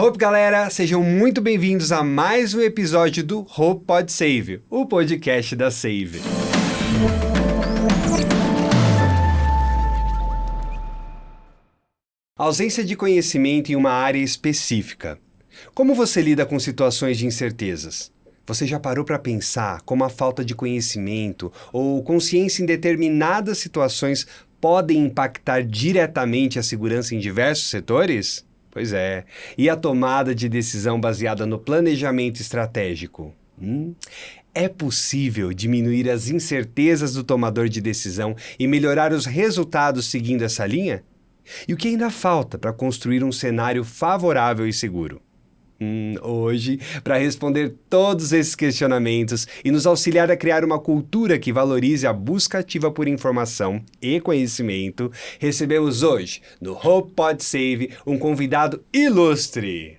Hope, galera, sejam muito bem-vindos a mais um episódio do Hope Pod Save, o podcast da Save. Ausência de conhecimento em uma área específica. Como você lida com situações de incertezas? Você já parou para pensar como a falta de conhecimento ou consciência em determinadas situações podem impactar diretamente a segurança em diversos setores? Pois é. E a tomada de decisão baseada no planejamento estratégico? É possível diminuir as incertezas do tomador de decisão e melhorar os resultados seguindo essa linha? E o que ainda falta para construir um cenário favorável e seguro? Hoje, para responder todos esses questionamentos e nos auxiliar a criar uma cultura que valorize a busca ativa por informação e conhecimento, recebemos hoje, no Hope Pod Save, um convidado ilustre.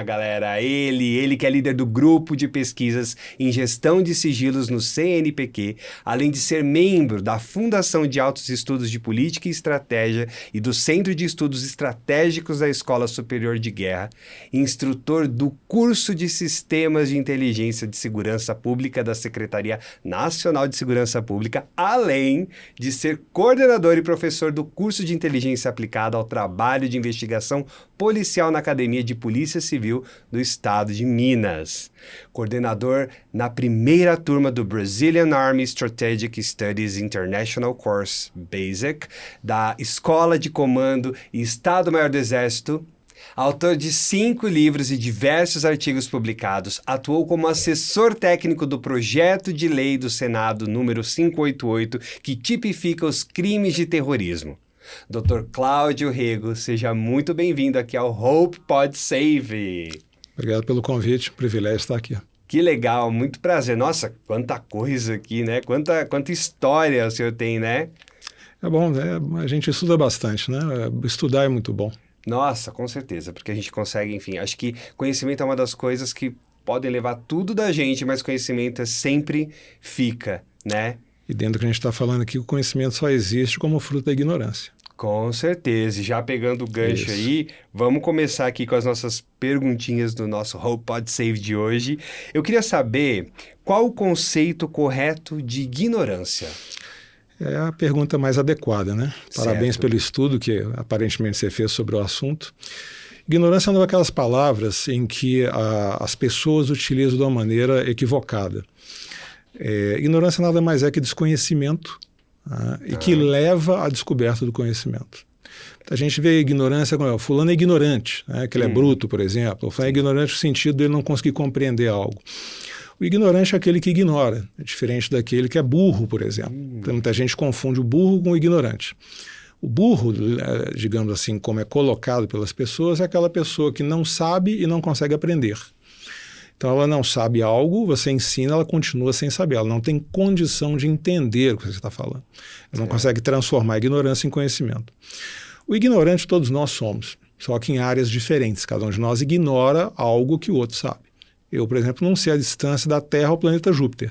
Galera, ele que é líder do grupo de pesquisas em gestão de sigilos no CNPq, além de ser membro da Fundação de Altos Estudos de Política e Estratégia e do Centro de Estudos Estratégicos da Escola Superior de Guerra, instrutor do curso de Sistemas de Inteligência de Segurança Pública da Secretaria Nacional de Segurança Pública, além de ser coordenador e professor do curso de Inteligência Aplicada ao Trabalho de Investigação Policial na Academia de Polícia Civil do Estado de Minas. Coordenador na primeira turma do Brazilian Army Strategic Studies International Course Basic, da Escola de Comando e Estado-Maior do Exército. Autor de 5 livros e diversos artigos publicados, atuou como assessor técnico do projeto de lei do Senado número 588, que tipifica os crimes de terrorismo. Dr. Cláudio Rego, seja muito bem-vindo aqui ao Hope Pod Save. Obrigado pelo convite, privilégio estar aqui. Que legal, muito prazer. Nossa, quanta coisa aqui, né? Quanta história o senhor tem, né? É bom, né? A gente estuda bastante, né? Estudar é muito bom. Nossa, com certeza, porque a gente consegue, enfim, acho que conhecimento é uma das coisas que podem levar tudo da gente, mas conhecimento sempre fica, né? E dentro do que a gente está falando aqui, o conhecimento só existe como fruto da ignorância. Com certeza, e já pegando o gancho aí, vamos começar aqui com as nossas perguntinhas do nosso Hope Pod Save de hoje. Eu queria saber qual o conceito correto de ignorância? É a pergunta mais adequada, né? Parabéns Certo. pelo estudo que aparentemente você fez sobre o assunto. Ignorância é uma daquelas palavras em que as pessoas utilizam de uma maneira equivocada. Ignorância nada mais é que desconhecimento, e que leva à descoberta do conhecimento. A gente vê a ignorância como fulano é ignorante, né? Que ele é bruto, por exemplo. Fulano é ignorante no sentido de ele não conseguir compreender algo. O ignorante é aquele que ignora, é diferente daquele que é burro, por exemplo. Então, muita gente confunde o burro com o ignorante. O burro, digamos assim, como é colocado pelas pessoas, é aquela pessoa que não sabe e não consegue aprender. Então, ela não sabe algo, você ensina, ela continua sem saber. Ela não tem condição de entender o que você está falando. Ela não consegue transformar a ignorância em conhecimento. O ignorante todos nós somos, só que em áreas diferentes. Cada um de nós ignora algo que o outro sabe. Eu, por exemplo, não sei a distância da Terra ao planeta Júpiter.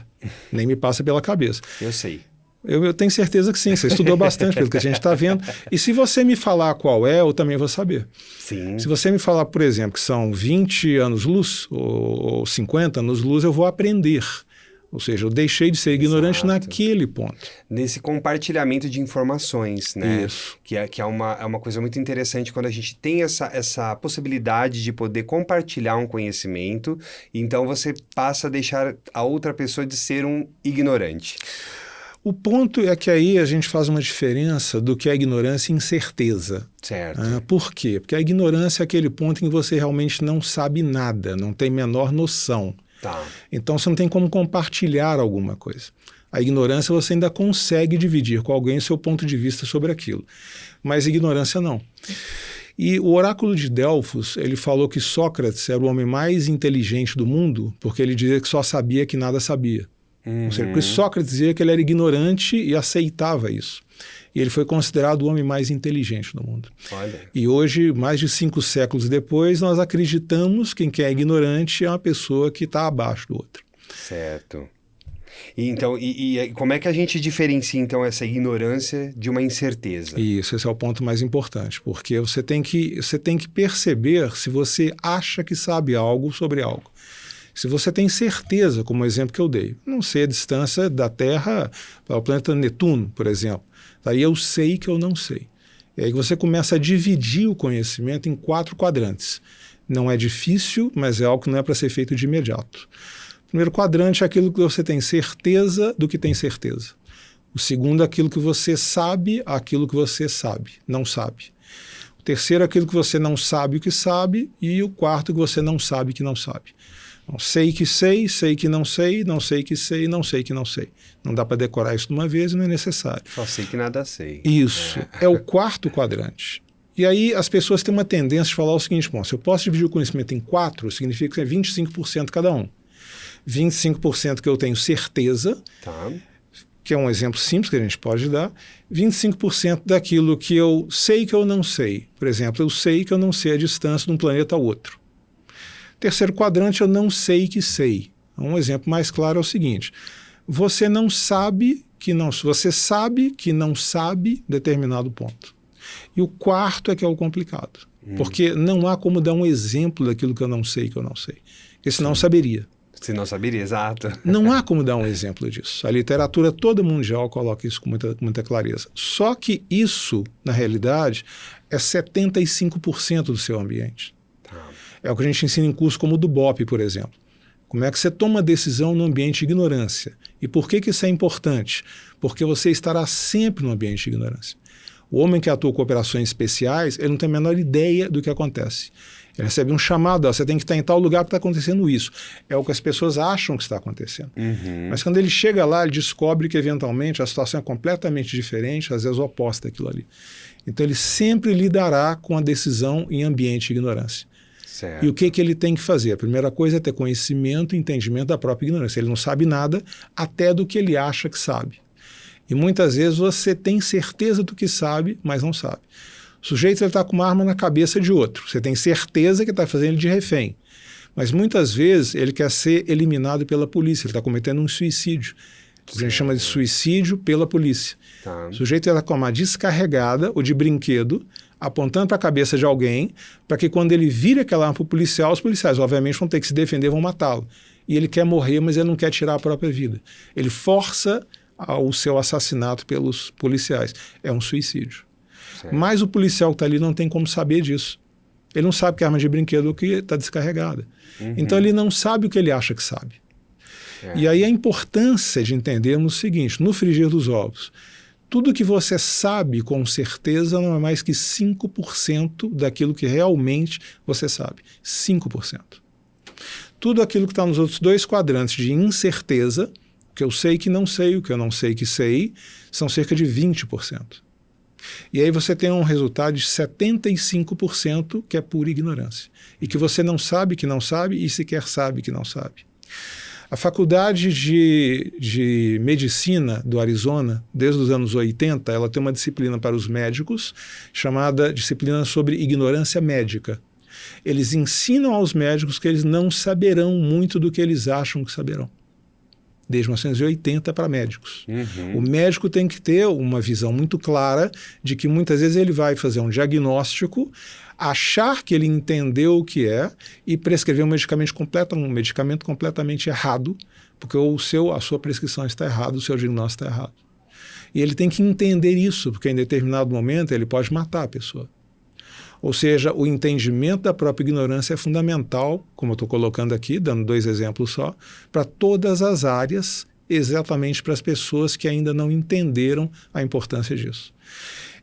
Nem me passa pela cabeça. Eu sei. Eu tenho certeza que sim, você estudou bastante pelo que a gente está vendo. E se você me falar qual é, eu também vou saber. Sim. Se você me falar, por exemplo, que são 20 anos-luz ou 50 anos-luz, eu vou aprender. Ou seja, eu deixei de ser ignorante naquele ponto. Nesse compartilhamento de informações, né? Isso. Que é uma coisa muito interessante quando a gente tem essa possibilidade de poder compartilhar um conhecimento, então você passa a deixar a outra pessoa de ser um ignorante. O ponto é que aí a gente faz uma diferença do que é ignorância e incerteza. Certo. Por quê? Porque a ignorância é aquele ponto em que você realmente não sabe nada, não tem menor noção. Tá. Então você não tem como compartilhar alguma coisa. A ignorância você ainda consegue dividir com alguém o seu ponto de vista sobre aquilo. Mas ignorância não. E o oráculo de Delfos, ele falou que Sócrates era o homem mais inteligente do mundo porque ele dizia que só sabia que nada sabia. Ou seja, porque Sócrates dizia que ele era ignorante e aceitava isso. E ele foi considerado o homem mais inteligente do mundo. Olha. E hoje, mais de 5 séculos depois, nós acreditamos que quem é ignorante é uma pessoa que está abaixo do outro. Certo. E como é que a gente diferencia, então, essa ignorância de uma incerteza? Isso, esse é o ponto mais importante, porque você tem que perceber se você acha que sabe algo sobre algo. Se você tem certeza, como o exemplo que eu dei, não sei a distância da Terra para o planeta Netuno, por exemplo. Daí eu sei que eu não sei. E aí você começa a dividir o conhecimento em 4 quadrantes. Não é difícil, mas é algo que não é para ser feito de imediato. O primeiro quadrante é aquilo que você tem certeza do que tem certeza. O segundo é aquilo que você sabe, aquilo que você não sabe. O terceiro é aquilo que você não sabe o que sabe. E o quarto que você não sabe que não sabe. Então, sei que não sei, não sei que sei, não sei que não sei. Não dá para decorar isso de uma vez e não é necessário. Só sei que nada sei. Isso, é o quarto quadrante. E aí as pessoas têm uma tendência de falar o seguinte, bom, se eu posso dividir o conhecimento em 4, significa que é 25% cada um. 25% que eu tenho certeza, Tá. que é um exemplo simples que a gente pode dar, 25% daquilo que eu sei que eu não sei. Por exemplo, eu sei que eu não sei a distância de um planeta ao outro. Terceiro quadrante, eu não sei que sei. Um exemplo mais claro é o seguinte, você sabe que não sabe determinado ponto. E o quarto é que é o complicado, porque não há como dar um exemplo daquilo que eu não sei, porque senão eu saberia. Se não saberia, exato. Não há como dar um exemplo disso. A literatura toda mundial coloca isso com muita clareza. Só que isso, na realidade, é 75% do seu ambiente. Tá. É o que a gente ensina em curso como o do BOP, por exemplo. Como é que você toma decisão no ambiente de ignorância? E por que isso é importante? Porque você estará sempre no ambiente de ignorância. O homem que atua com operações especiais, ele não tem a menor ideia do que acontece. Ele recebe um chamado, você tem que estar em tal lugar que está acontecendo isso. É o que as pessoas acham que está acontecendo. Mas quando ele chega lá, ele descobre que eventualmente a situação é completamente diferente, às vezes oposta daquilo ali. Então ele sempre lidará com a decisão em ambiente de ignorância. Certo. E o que ele tem que fazer? A primeira coisa é ter conhecimento e entendimento da própria ignorância. Ele não sabe nada até do que ele acha que sabe. E muitas vezes você tem certeza do que sabe, mas não sabe. O sujeito está com uma arma na cabeça de outro. Você tem certeza que está fazendo ele de refém. Mas muitas vezes ele quer ser eliminado pela polícia. Ele está cometendo um suicídio. A gente chama de suicídio pela polícia. Tá. O sujeito está com uma descarregada ou de brinquedo, apontando para a cabeça de alguém, para que quando ele vire aquela arma para o policial, os policiais obviamente vão ter que se defender, vão matá-lo. E ele quer morrer, mas ele não quer tirar a própria vida. Ele força o seu assassinato pelos policiais. É um suicídio. Certo. Mas o policial que está ali não tem como saber disso. Ele não sabe que a arma de brinquedo é que está descarregada. Então ele não sabe o que ele acha que sabe. E aí a importância de entendermos o seguinte, no frigir dos ovos, tudo que você sabe com certeza não é mais que 5% daquilo que realmente você sabe. 5%. Tudo aquilo que está nos outros 2 quadrantes de incerteza, o que eu sei que não sei, o que eu não sei que sei, são cerca de 20%. E aí você tem um resultado de 75% que é pura ignorância. E que você não sabe que não sabe e sequer sabe que não sabe. A faculdade de medicina do Arizona, desde os anos 80, ela tem uma disciplina para os médicos chamada disciplina sobre ignorância médica. Eles ensinam aos médicos que eles não saberão muito do que eles acham que saberão. Desde 1980 para médicos. O médico tem que ter uma visão muito clara de que muitas vezes ele vai fazer um diagnóstico, achar que ele entendeu o que é e prescrever um medicamento completamente errado, porque a sua prescrição está errada, o seu diagnóstico está errado. E ele tem que entender isso, porque em determinado momento ele pode matar a pessoa. Ou seja, o entendimento da própria ignorância é fundamental, como eu estou colocando aqui, dando 2 exemplos só, para todas as áreas, exatamente para as pessoas que ainda não entenderam a importância disso.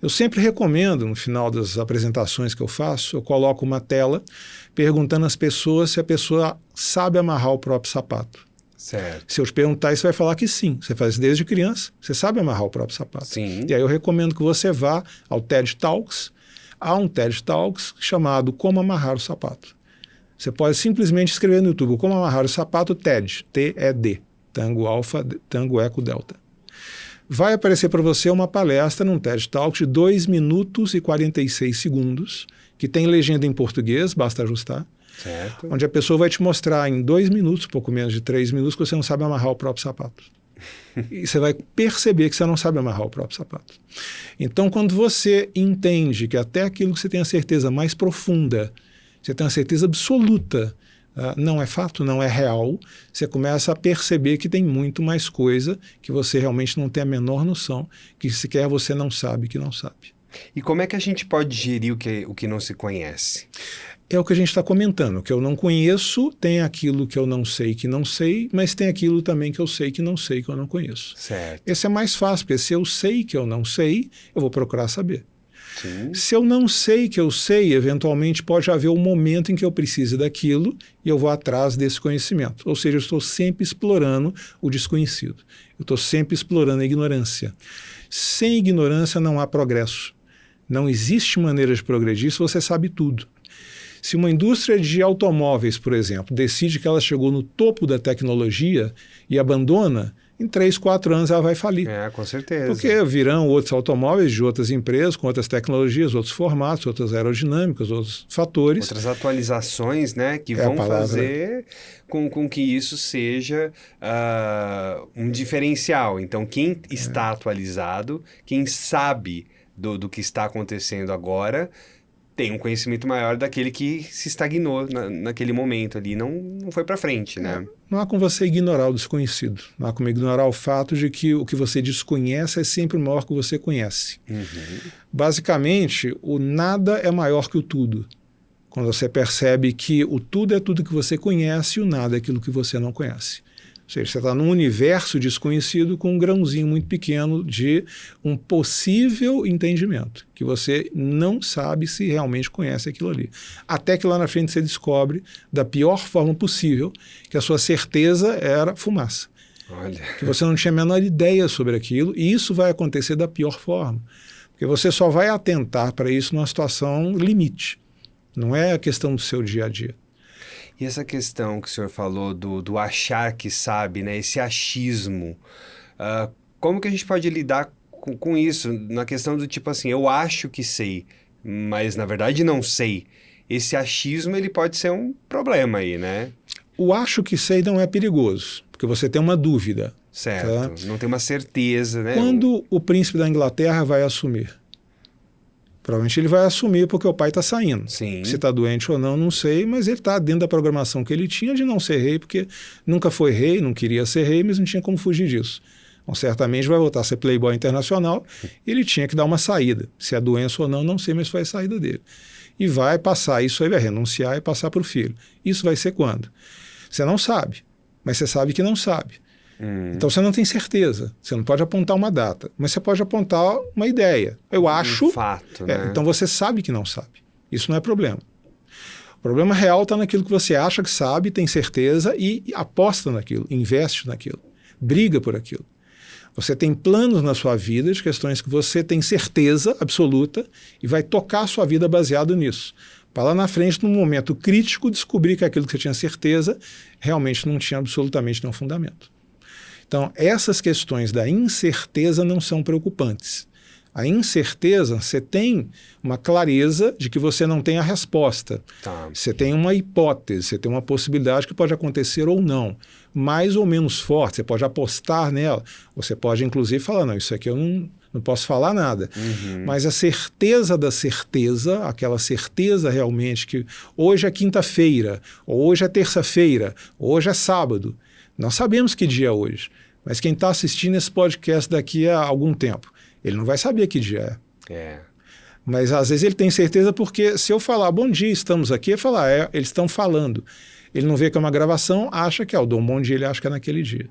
Eu sempre recomendo, no final das apresentações que eu faço, eu coloco uma tela perguntando às pessoas se a pessoa sabe amarrar o próprio sapato. Certo. Se eu te perguntar, você vai falar que sim. Você faz isso desde criança, você sabe amarrar o próprio sapato. Sim. E aí eu recomendo que você vá ao TED Talks. Há um TED Talks chamado Como Amarrar o Sapato. Você pode simplesmente escrever no YouTube Como Amarrar o Sapato TED, T-E-D, Tango Alfa, Tango Eco Delta. Vai aparecer para você uma palestra num TED Talks de 2 minutos e 46 segundos, que tem legenda em português, basta ajustar, Certo. onde a pessoa vai te mostrar em 2 minutos, pouco menos de 3 minutos, que você não sabe amarrar o próprio sapato. E você vai perceber que você não sabe amarrar o próprio sapato. Então, quando você entende que até aquilo que você tem a certeza mais profunda, você tem a certeza absoluta, não é fato, não é real, você começa a perceber que tem muito mais coisa que você realmente não tem a menor noção, que sequer você não sabe que não sabe. E como é que a gente pode gerir o que não se conhece? É o que a gente está comentando. O que eu não conheço, tem aquilo que eu não sei que não sei, mas tem aquilo também que eu sei que eu não conheço. Certo. Esse é mais fácil, porque se eu sei que eu não sei, eu vou procurar saber. Sim. Se eu não sei que eu sei, eventualmente pode haver um momento em que eu precise daquilo e eu vou atrás desse conhecimento. Ou seja, eu estou sempre explorando o desconhecido. Eu estou sempre explorando a ignorância. Sem ignorância não há progresso. Não existe maneira de progredir se você sabe tudo. Se uma indústria de automóveis, por exemplo, decide que ela chegou no topo da tecnologia e abandona, em 3, 4 anos ela vai falir. Com certeza. Porque virão outros automóveis de outras empresas, com outras tecnologias, outros formatos, outras aerodinâmicas, outros fatores. Outras atualizações, né, que vão fazer com que isso seja um diferencial. Então, quem está atualizado, quem sabe do que está acontecendo agora, tem um conhecimento maior daquele que se estagnou naquele momento ali, não foi para frente, né? Não há como você ignorar o desconhecido. Não há como ignorar o fato de que o que você desconhece é sempre maior que o que você conhece. Uhum. Basicamente, o nada é maior que o tudo. Quando você percebe que o tudo é tudo que você conhece e o nada é aquilo que você não conhece. Ou seja, você está num universo desconhecido com um grãozinho muito pequeno de um possível entendimento, que você não sabe se realmente conhece aquilo ali. Até que lá na frente você descobre, da pior forma possível, que a sua certeza era fumaça. Olha. Que você não tinha a menor ideia sobre aquilo, e isso vai acontecer da pior forma. Porque você só vai atentar para isso numa situação limite. Não é a questão do seu dia a dia. E essa questão que o senhor falou do achar que sabe, né? Esse achismo, como que a gente pode lidar com isso? Na questão do tipo assim, eu acho que sei, mas na verdade não sei. Esse achismo, ele pode ser um problema aí, né? O acho que sei não é perigoso, porque você tem uma dúvida. Certo, tá? Não tem uma certeza, né? Quando o príncipe da Inglaterra vai assumir? Provavelmente ele vai assumir porque o pai está saindo. Sim. Se está doente ou não, não sei, mas ele está dentro da programação que ele tinha de não ser rei, porque nunca foi rei, não queria ser rei, mas não tinha como fugir disso. Então, certamente vai voltar a ser playboy internacional, e ele tinha que dar uma saída. Se é doença ou não, não sei, mas foi a saída dele. E vai passar isso aí, vai renunciar e passar para o filho. Isso vai ser quando? Você não sabe, mas você sabe que não sabe. Então você não tem certeza, você não pode apontar uma data, mas você pode apontar uma ideia. Eu acho... Um fato, né? Então você sabe que não sabe. Isso não é problema. O problema real está naquilo que você acha que sabe, tem certeza e aposta naquilo, investe naquilo, briga por aquilo. Você tem planos na sua vida de questões que você tem certeza absoluta e vai tocar a sua vida baseado nisso. Para lá na frente, num momento crítico, descobrir que aquilo que você tinha certeza realmente não tinha absolutamente nenhum fundamento. Então, essas questões da incerteza não são preocupantes. A incerteza, você tem uma clareza de que você não tem a resposta. Tá. Você tem uma hipótese, você tem uma possibilidade que pode acontecer ou não. Mais ou menos forte, você pode apostar nela. Você pode, inclusive, falar, não, isso aqui eu não posso falar nada. Uhum. Mas a certeza da certeza, aquela certeza realmente que hoje é quinta-feira, ou hoje é terça-feira, ou hoje é sábado. Nós sabemos que dia é hoje, mas quem está assistindo esse podcast daqui a algum tempo, ele não vai saber que dia é. Mas às vezes ele tem certeza porque se eu falar bom dia, estamos aqui, ele fala, eles estão falando. Ele não vê que é uma gravação, acha que é o dom bom dia, ele acha que é naquele dia.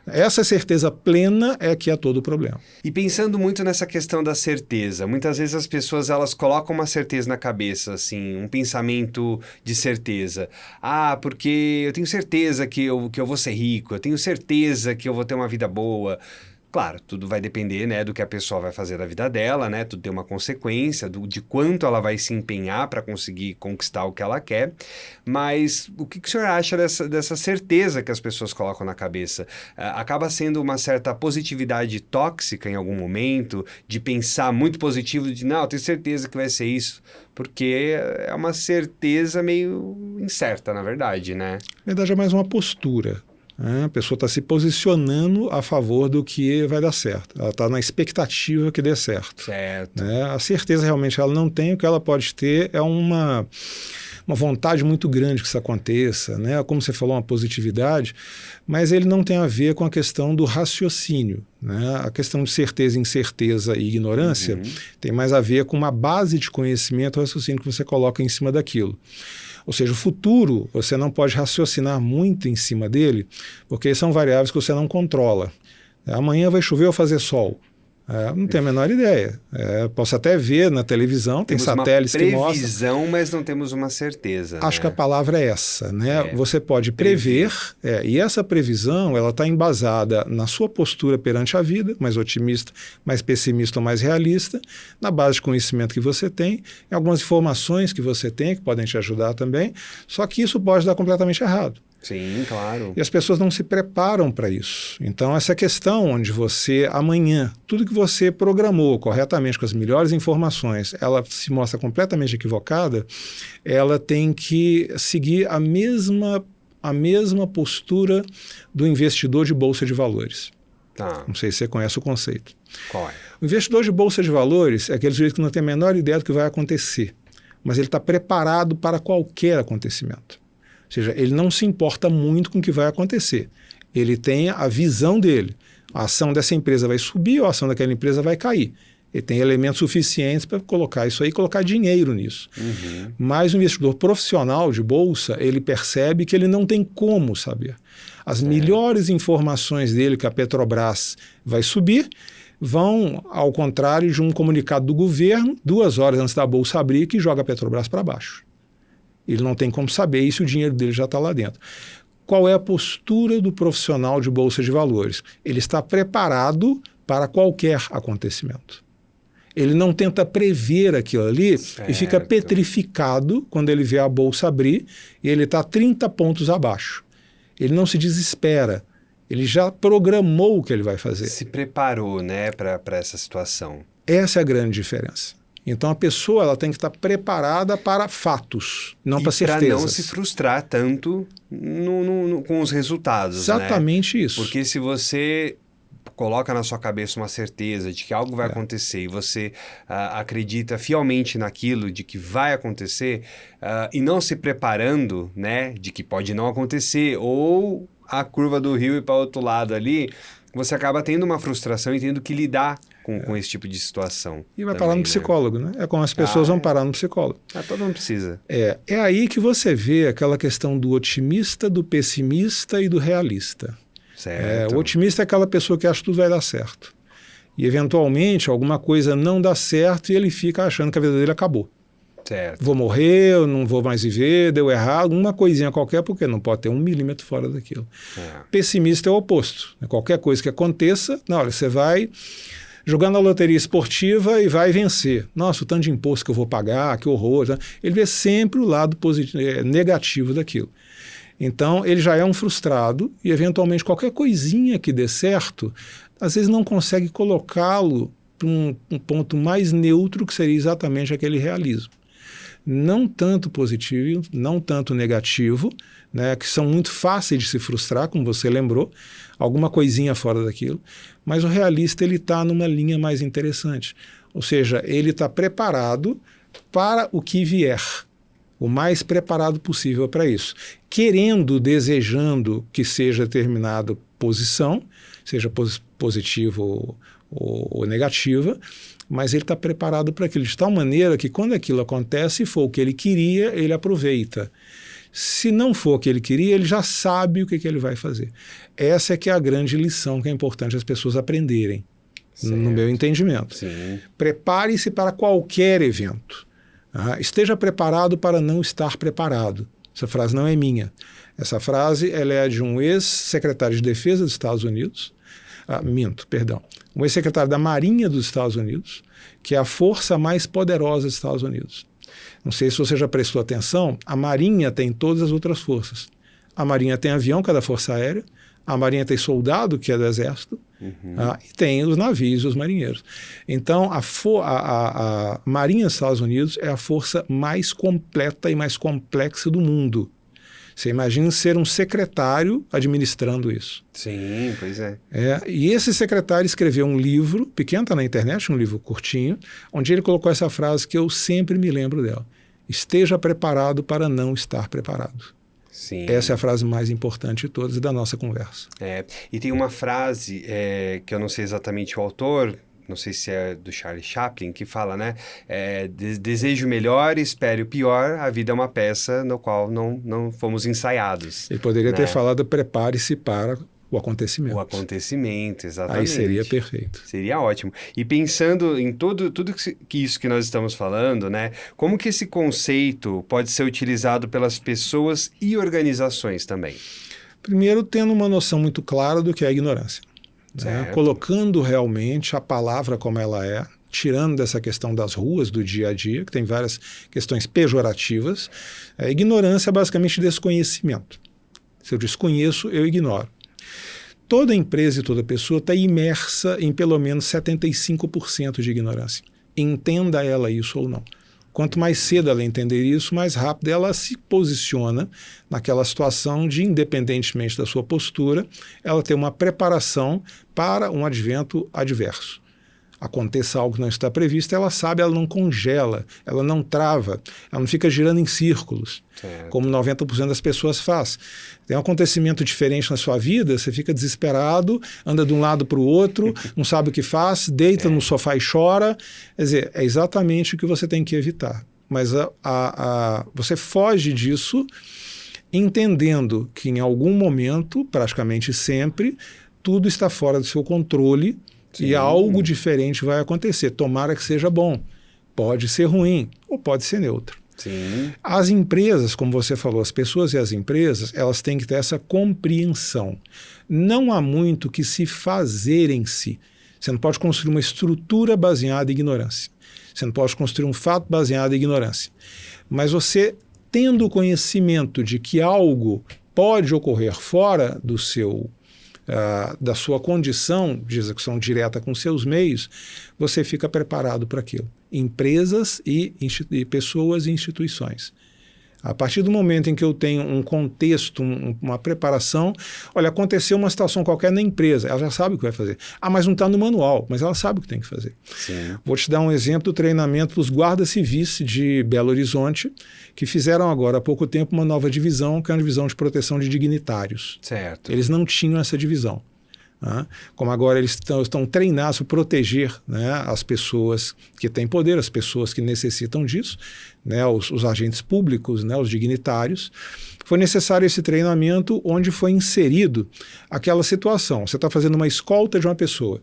Essa certeza plena é que é todo o problema. E pensando muito nessa questão da certeza, muitas vezes as pessoas elas colocam uma certeza na cabeça, assim, um pensamento de certeza. Porque eu tenho certeza que eu vou ser rico, eu tenho certeza que eu vou ter uma vida boa. Claro, tudo vai depender, né, do que a pessoa vai fazer da vida dela, né? Tudo tem uma consequência de quanto ela vai se empenhar para conseguir conquistar o que ela quer. Mas o que o senhor acha dessa certeza que as pessoas colocam na cabeça? Acaba sendo uma certa positividade tóxica em algum momento, de pensar muito positivo, de não, eu tenho certeza que vai ser isso, porque é uma certeza meio incerta, na verdade, né? Na verdade, é mais uma postura. A pessoa está se posicionando a favor do que vai dar certo. Ela está na expectativa que dê certo. Certo. Né? A certeza realmente ela não tem, o que ela pode ter é uma vontade muito grande que isso aconteça, né? Como você falou, uma positividade, mas ele não tem a ver com a questão do raciocínio. Né? A questão de certeza, incerteza e ignorância tem mais a ver com uma base de conhecimento, raciocínio que você coloca em cima daquilo. Ou seja, o futuro você não pode raciocinar muito em cima dele, porque são variáveis que você não controla. Amanhã vai chover ou fazer sol? Não tenho a menor ideia. Posso até ver na televisão, tem satélites que mostram. Temos uma previsão, mas não temos uma certeza. Acho que a palavra é essa, né? Você pode prever, e essa previsão ela está embasada na sua postura perante a vida, mais otimista, mais pessimista ou mais realista, na base de conhecimento que você tem, em algumas informações que você tem, que podem te ajudar também, só que isso pode dar completamente errado. Sim, claro. E as pessoas não se preparam para isso. Então, essa questão onde você, amanhã, tudo que você programou corretamente, com as melhores informações, ela se mostra completamente equivocada, ela tem que seguir a mesma postura do investidor de bolsa de valores. Tá. Não sei se você conhece o conceito. Qual é? O investidor de bolsa de valores é aquele sujeito que não tem a menor ideia do que vai acontecer, mas ele está preparado para qualquer acontecimento. Ou seja, ele não se importa muito com o que vai acontecer. Ele tem a visão dele. A ação dessa empresa vai subir ou a ação daquela empresa vai cair. Ele tem elementos suficientes para colocar isso aí e colocar dinheiro nisso. Mas o investidor profissional de bolsa, ele percebe que ele não tem como saber. As melhores informações dele que a Petrobras vai subir vão ao contrário de um comunicado do governo, 2 horas antes da bolsa abrir, que joga a Petrobras para baixo. Ele não tem como saber isso, o dinheiro dele já está lá dentro. Qual é a postura do profissional de bolsa de valores? Ele está preparado para qualquer acontecimento. Ele não tenta prever aquilo ali e fica petrificado quando ele vê a bolsa abrir e ele está 30 pontos abaixo. Ele não se desespera. Ele já programou o que ele vai fazer. Se preparou, né, para essa situação. Essa é a grande diferença. Então a pessoa ela tem que estar preparada para fatos, não para certezas. Para não se frustrar tanto com os resultados. Exatamente, né? Isso. Porque se você coloca na sua cabeça uma certeza de que algo vai acontecer e você acredita fielmente naquilo, de que vai acontecer, e não se preparando, né, de que pode não acontecer, ou a curva do rio ir para o outro lado ali, você acaba tendo uma frustração e tendo que lidar com esse tipo de situação. E vai parar no psicólogo, né? É como as pessoas vão parar no psicólogo. Todo mundo precisa. É aí que você vê aquela questão do otimista, do pessimista e do realista. Certo. O otimista é aquela pessoa que acha que tudo vai dar certo. E, eventualmente, alguma coisa não dá certo e ele fica achando que a vida dele acabou. Certo. Vou morrer, eu não vou mais viver, deu errado, uma coisinha qualquer, porque não pode ter 1 milímetro fora daquilo. Pessimista é o oposto. Qualquer coisa que aconteça, na hora você vai jogar na loteria esportiva e vai vencer. Nossa, o tanto de imposto que eu vou pagar, que horror. Tá? Ele vê sempre o lado negativo daquilo. Então, ele já é um frustrado e, eventualmente, qualquer coisinha que dê certo, às vezes não consegue colocá-lo para um ponto mais neutro, que seria exatamente aquele realismo. Não tanto positivo, não tanto negativo, né, que são muito fáceis de se frustrar, como você lembrou, alguma coisinha fora daquilo, mas o realista ele está numa linha mais interessante, ou seja, ele está preparado para o que vier, o mais preparado possível para isso, querendo, desejando que seja determinada posição, seja positiva ou negativa, mas ele está preparado para aquilo de tal maneira que quando aquilo acontece, se for o que ele queria, ele aproveita. Se não for o que ele queria, ele já sabe o que ele vai fazer. Essa é que é a grande lição que é importante as pessoas aprenderem, no meu entendimento. Sim. Prepare-se para qualquer evento. Esteja preparado para não estar preparado. Essa frase não é minha. Essa frase ela é de um ex-secretário de Defesa dos Estados Unidos, um ex-secretário da Marinha dos Estados Unidos, que é a força mais poderosa dos Estados Unidos. Não sei se você já prestou atenção, a Marinha tem todas as outras forças. A Marinha tem avião, que é da Força Aérea, a Marinha tem soldado, que é do Exército, e tem os navios e os marinheiros. Então, a Marinha dos Estados Unidos é a força mais completa e mais complexa do mundo. Você imagina ser um secretário administrando isso. Sim, pois é. E esse secretário escreveu um livro, pequeno, está na internet, um livro curtinho, onde ele colocou essa frase que eu sempre me lembro dela. Esteja preparado para não estar preparado. Sim. Essa é a frase mais importante de todas da nossa conversa. E tem uma frase que eu não sei exatamente o autor, não sei se é do Charlie Chaplin, que fala, né? Desejo o melhor, espere o pior, a vida é uma peça no qual não fomos ensaiados. Ele poderia ter falado, prepare-se para o acontecimento. O acontecimento, exatamente. Aí seria perfeito. Seria ótimo. E pensando em tudo isso que nós estamos falando, né? Como que esse conceito pode ser utilizado pelas pessoas e organizações também? Primeiro, tendo uma noção muito clara do que é a ignorância. Né? Colocando realmente a palavra como ela é, tirando dessa questão das ruas do dia a dia, que tem várias questões pejorativas. A ignorância é basicamente desconhecimento. Se eu desconheço, eu ignoro. Toda empresa e toda pessoa está imersa em pelo menos 75% de ignorância. Entenda ela isso ou não. Quanto mais cedo ela entender isso, mais rápido ela se posiciona naquela situação de, independentemente da sua postura, ela ter uma preparação para um advento adverso. Aconteça algo que não está previsto, ela sabe, ela não congela, ela não trava, ela não fica girando em círculos, como 90% das pessoas faz. Tem um acontecimento diferente na sua vida, você fica desesperado, anda de um lado para o outro, não sabe o que faz, deita no sofá e chora. Quer dizer, é exatamente o que você tem que evitar. Mas você foge disso entendendo que em algum momento, praticamente sempre, tudo está fora do seu controle. Sim. E algo diferente vai acontecer. Tomara que seja bom. Pode ser ruim ou pode ser neutro. Sim. As empresas, como você falou, as pessoas e as empresas, elas têm que ter essa compreensão. Não há muito que se fazer em si. Você não pode construir uma estrutura baseada em ignorância. Você não pode construir um fato baseado em ignorância. Mas você, tendo o conhecimento de que algo pode ocorrer fora do seu da sua condição de execução direta com seus meios, você fica preparado para aquilo. Empresas e pessoas e instituições. A partir do momento em que eu tenho um contexto, uma preparação, olha, aconteceu uma situação qualquer na empresa, ela já sabe o que vai fazer. Mas não está no manual, mas ela sabe o que tem que fazer. Sim. Vou te dar um exemplo do treinamento dos guardas civis de Belo Horizonte, que fizeram agora há pouco tempo uma nova divisão, que é uma divisão de proteção de dignitários. Certo. Eles não tinham essa divisão. Como agora eles estão treinados para proteger, né, as pessoas que têm poder, as pessoas que necessitam disso, né, os agentes públicos, né, os dignitários. Foi necessário esse treinamento onde foi inserido aquela situação. Você está fazendo uma escolta de uma pessoa.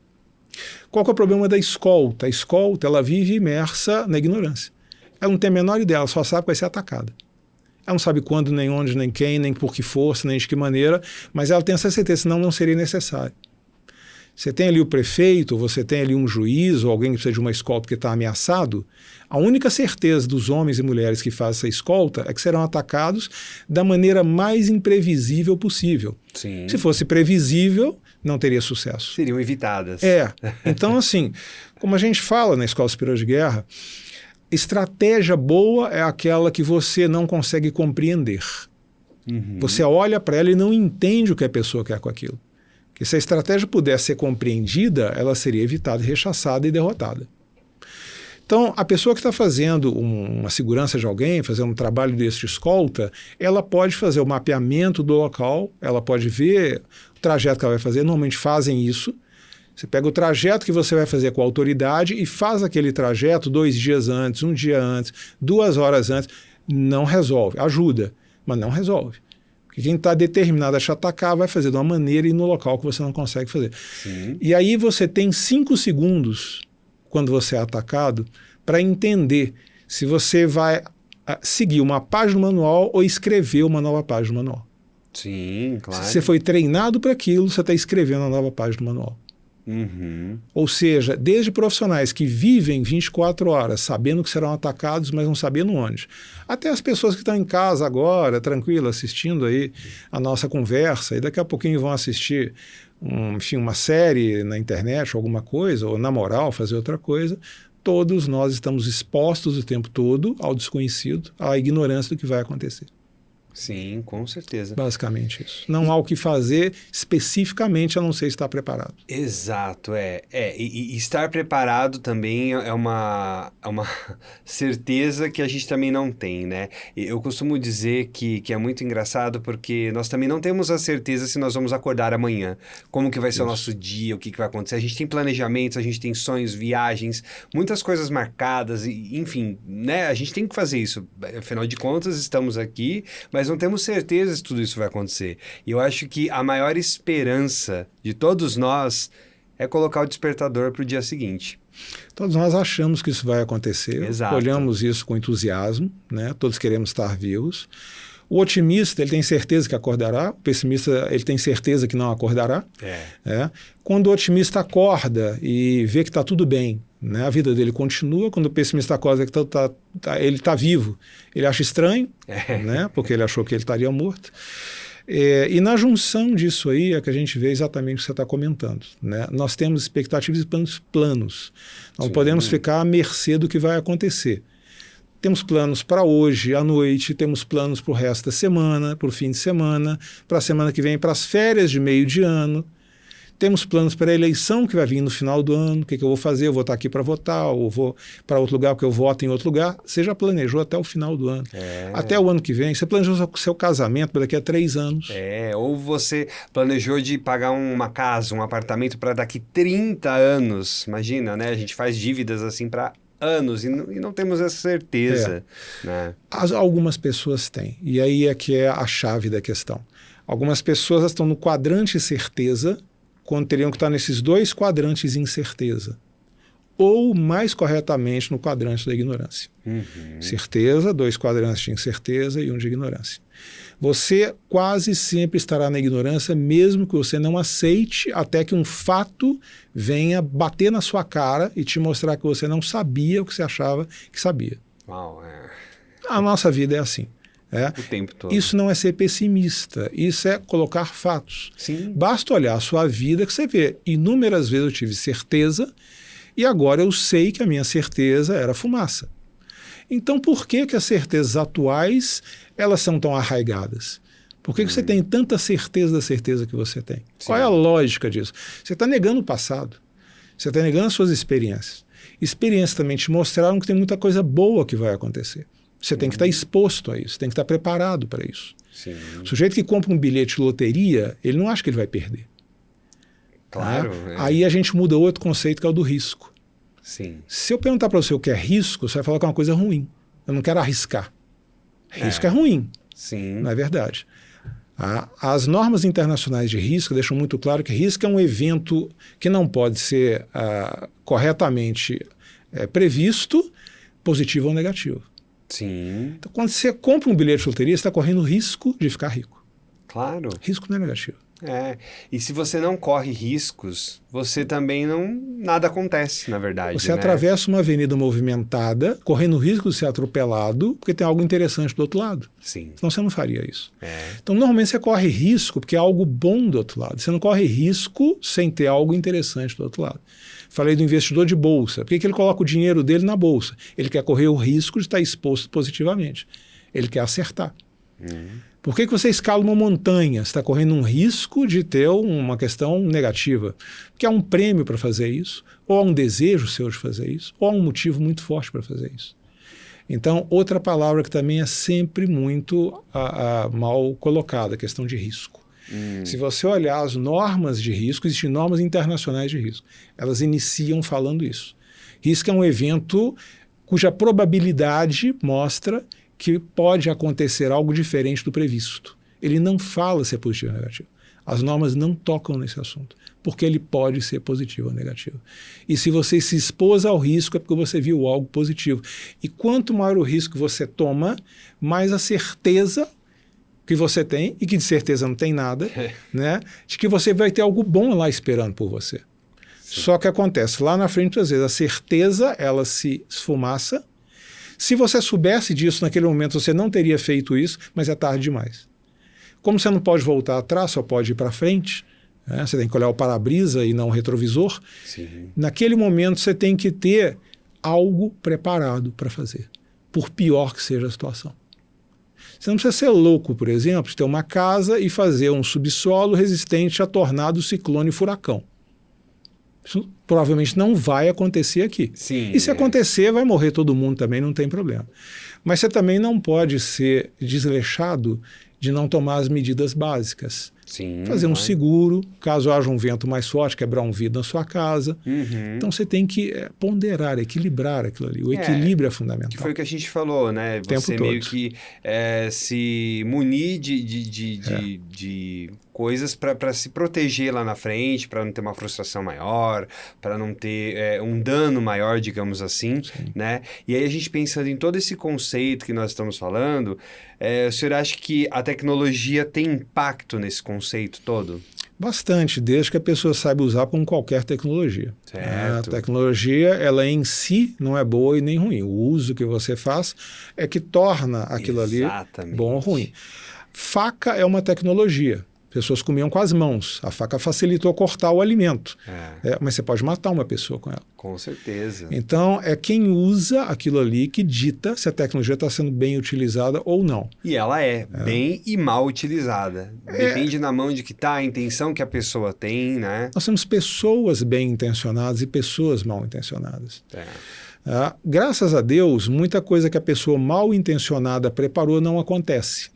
Qual que é o problema da escolta? A escolta, ela vive imersa na ignorância. Ela não tem a menor ideia, ela só sabe que vai ser atacada. Ela não sabe quando, nem onde, nem quem, nem por que força, nem de que maneira, mas ela tem essa certeza, senão não seria necessário. Você tem ali o prefeito, você tem ali um juiz ou alguém que precisa de uma escolta que está ameaçado, a única certeza dos homens e mulheres que fazem essa escolta é que serão atacados da maneira mais imprevisível possível. Sim. Se fosse previsível, não teria sucesso. Seriam evitadas. Então, assim, como a gente fala na Escola Superior de Guerra, estratégia boa é aquela que você não consegue compreender. Uhum. Você olha para ela e não entende o que a pessoa quer com aquilo. Que se a estratégia pudesse ser compreendida, ela seria evitada, rechaçada e derrotada. Então, a pessoa que está fazendo uma segurança de alguém, fazendo um trabalho desse de escolta, ela pode fazer o mapeamento do local, ela pode ver o trajeto que ela vai fazer, normalmente fazem isso. Você pega o trajeto que você vai fazer com a autoridade e faz aquele trajeto 2 dias antes, 1 dia antes, 2 horas antes. Não resolve, ajuda, mas não resolve. Porque quem está determinado a te atacar vai fazer de uma maneira e no local que você não consegue fazer. Sim. E aí você tem 5 segundos, quando você é atacado, para entender se você vai seguir uma página do manual ou escrever uma nova página do manual. Sim, claro. Se você foi treinado para aquilo, você está escrevendo uma nova página do manual. Uhum. Ou seja, desde profissionais que vivem 24 horas sabendo que serão atacados, mas não sabendo onde, até as pessoas que estão em casa agora, tranquilo, assistindo aí a nossa conversa, e daqui a pouquinho vão assistir uma série na internet, alguma coisa, ou na moral, fazer outra coisa. Todos nós estamos expostos o tempo todo ao desconhecido, à ignorância do que vai acontecer. Sim, com certeza. Basicamente isso. Não há o que fazer especificamente a não ser estar preparado. Exato, e estar preparado também é uma certeza que a gente também não tem, né? Eu costumo dizer que é muito engraçado porque nós também não temos a certeza se nós vamos acordar amanhã, como que vai ser o nosso dia, o que vai acontecer. A gente tem planejamentos, a gente tem sonhos, viagens, muitas coisas marcadas, enfim, né? A gente tem que fazer isso. Afinal de contas, estamos aqui, mas não temos certeza se tudo isso vai acontecer. E eu acho que a maior esperança de todos nós é colocar o despertador para o dia seguinte. Todos nós achamos que isso vai acontecer, Exato. Olhamos isso com entusiasmo, né? Todos queremos estar vivos. O otimista, ele tem certeza que acordará, o pessimista, ele tem certeza que não acordará. Quando o otimista acorda e vê que está tudo bem, né? A vida dele continua. Quando o pessimista acorda que ele está vivo, ele acha estranho, né? Porque ele achou que ele estaria morto. E na junção disso aí é que a gente vê exatamente o que você está comentando, né? Nós temos expectativas e planos. Não podemos ficar à mercê do que vai acontecer. Temos planos para hoje, à noite, temos planos para o resto da semana, para o fim de semana, para a semana que vem, para as férias de meio de ano. Temos planos para a eleição que vai vir no final do ano, o que eu vou fazer, eu vou estar aqui para votar, ou vou para outro lugar porque eu voto em outro lugar. Você já planejou até o final do ano. Até o ano que vem, você planejou o seu casamento para daqui a 3 anos. Ou você planejou de pagar uma casa, um apartamento para daqui 30 anos. Imagina, né? A gente faz dívidas assim para anos e não temos essa certeza. Né? Algumas pessoas têm, e aí é que é a chave da questão. Algumas pessoas estão no quadrante certeza, quando teriam que estar nesses 2 quadrantes de incerteza. Ou, mais corretamente, no quadrante da ignorância. Certeza, 2 quadrantes de incerteza e 1 de ignorância. Você quase sempre estará na ignorância, mesmo que você não aceite, até que um fato venha bater na sua cara e te mostrar que você não sabia o que você achava que sabia. Uau, A nossa vida é assim. O tempo todo. Isso não é ser pessimista, isso é colocar fatos. Sim. Basta olhar a sua vida que você vê. Inúmeras vezes eu tive certeza e agora eu sei que a minha certeza era fumaça. Então por que as certezas atuais elas são tão arraigadas? Por que você tem tanta certeza da certeza que você tem? Sim. Qual é a lógica disso? Você está negando o passado, você está negando as suas experiências. Experiências também te mostraram que tem muita coisa boa que vai acontecer. Você tem que estar exposto a isso, tem que estar preparado para isso. Sim. O sujeito que compra um bilhete de loteria, ele não acha que ele vai perder. Claro. Aí a gente muda outro conceito que é o do risco. Sim. Se eu perguntar para você o que é risco, você vai falar que é uma coisa ruim. Eu não quero arriscar. Risco é ruim. Sim. Não é verdade. As normas internacionais de risco deixam muito claro que risco é um evento que não pode ser corretamente previsto, positivo ou negativo. Sim. Então, quando você compra um bilhete de loteria, você está correndo risco de ficar rico. Claro. Risco não é negativo. E se você não corre riscos, você também nada acontece, na verdade. Você atravessa uma avenida movimentada, correndo o risco de ser atropelado, porque tem algo interessante do outro lado. Sim. Senão você não faria isso. Então, normalmente você corre risco porque é algo bom do outro lado. Você não corre risco sem ter algo interessante do outro lado. Falei do investidor de bolsa. Por que ele coloca o dinheiro dele na bolsa? Ele quer correr o risco de estar exposto positivamente. Ele quer acertar. Por que você escala uma montanha? Você está correndo um risco de ter uma questão negativa. Porque há um prêmio para fazer isso, ou há um desejo seu de fazer isso, ou há um motivo muito forte para fazer isso. Então, outra palavra que também é sempre muito mal colocada, a questão de risco. Se você olhar as normas de risco, existem normas internacionais de risco. Elas iniciam falando isso. Risco é um evento cuja probabilidade mostra que pode acontecer algo diferente do previsto. Ele não fala se é positivo ou negativo. As normas não tocam nesse assunto, porque ele pode ser positivo ou negativo. E se você se expôs ao risco é porque você viu algo positivo. E quanto maior o risco que você toma, mais a certeza que você tem, e que de certeza não tem nada, né, de que você vai ter algo bom lá esperando por você. Sim. Só que acontece, lá na frente, às vezes, a certeza, ela se esfumaça. Se você soubesse disso naquele momento, você não teria feito isso, mas é tarde demais. Como você não pode voltar atrás, só pode ir para frente, né, você tem que olhar o para-brisa e não o retrovisor. Sim. Naquele momento, você tem que ter algo preparado para fazer, por pior que seja a situação. Você não precisa ser louco, por exemplo, de ter uma casa e fazer um subsolo resistente a tornado, ciclone e furacão. Isso provavelmente não vai acontecer aqui. Sim, e se acontecer, vai morrer todo mundo também, não tem problema. Mas você também não pode ser desleixado de não tomar as medidas básicas. Sim, fazer um seguro, caso haja um vento mais forte, quebrar um vidro na sua casa. Uhum. Então você tem que ponderar, equilibrar aquilo ali. O equilíbrio é fundamental. Que foi o que a gente falou, né? Você meio que se munir de coisas para se proteger lá na frente, para não ter uma frustração maior, para não ter um dano maior, digamos assim, né? E aí a gente pensando em todo esse conceito que nós estamos falando, o senhor acha que a tecnologia tem impacto nesse conceito todo? Bastante, desde que a pessoa saiba usar com qualquer tecnologia. Certo. A tecnologia, ela em si não é boa e nem ruim. O uso que você faz é que torna aquilo Exatamente. ali bom ou ruim. Faca é uma tecnologia. Pessoas comiam com as mãos. A faca facilitou cortar o alimento. Mas você pode matar uma pessoa com ela. Com certeza. Então, é quem usa aquilo ali que dita se a tecnologia está sendo bem utilizada ou não. E ela é bem e mal utilizada. Depende na mão de que está, a intenção que a pessoa tem, né? Nós temos pessoas bem intencionadas e pessoas mal intencionadas. Graças a Deus, muita coisa que a pessoa mal intencionada preparou não acontece.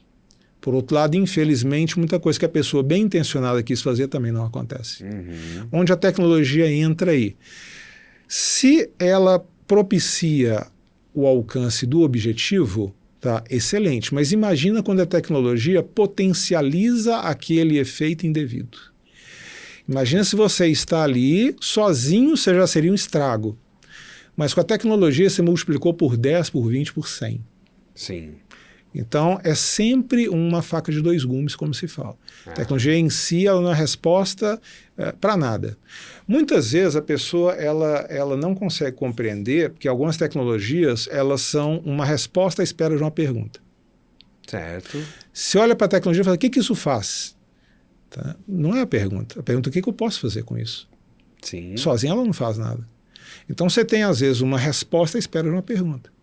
Por outro lado, infelizmente, muita coisa que a pessoa bem intencionada quis fazer também não acontece. Uhum. Onde a tecnologia entra aí? Se ela propicia o alcance do objetivo, tá, excelente. Mas imagina quando a tecnologia potencializa aquele efeito indevido. Imagina se você está ali, sozinho você já seria um estrago. Mas com a tecnologia você multiplicou por 10, por 20, por 100. Sim. Então, é sempre uma faca de dois gumes, como se fala. A tecnologia em si, ela não é resposta para nada. Muitas vezes a pessoa ela não consegue compreender que algumas tecnologias elas são uma resposta à espera de uma pergunta. Certo. Você olha para a tecnologia e fala, o que isso faz? Tá? Não é a pergunta. A pergunta é o que eu posso fazer com isso? Sim. Sozinha ela não faz nada. Então, você tem, às vezes, uma resposta à espera de uma pergunta.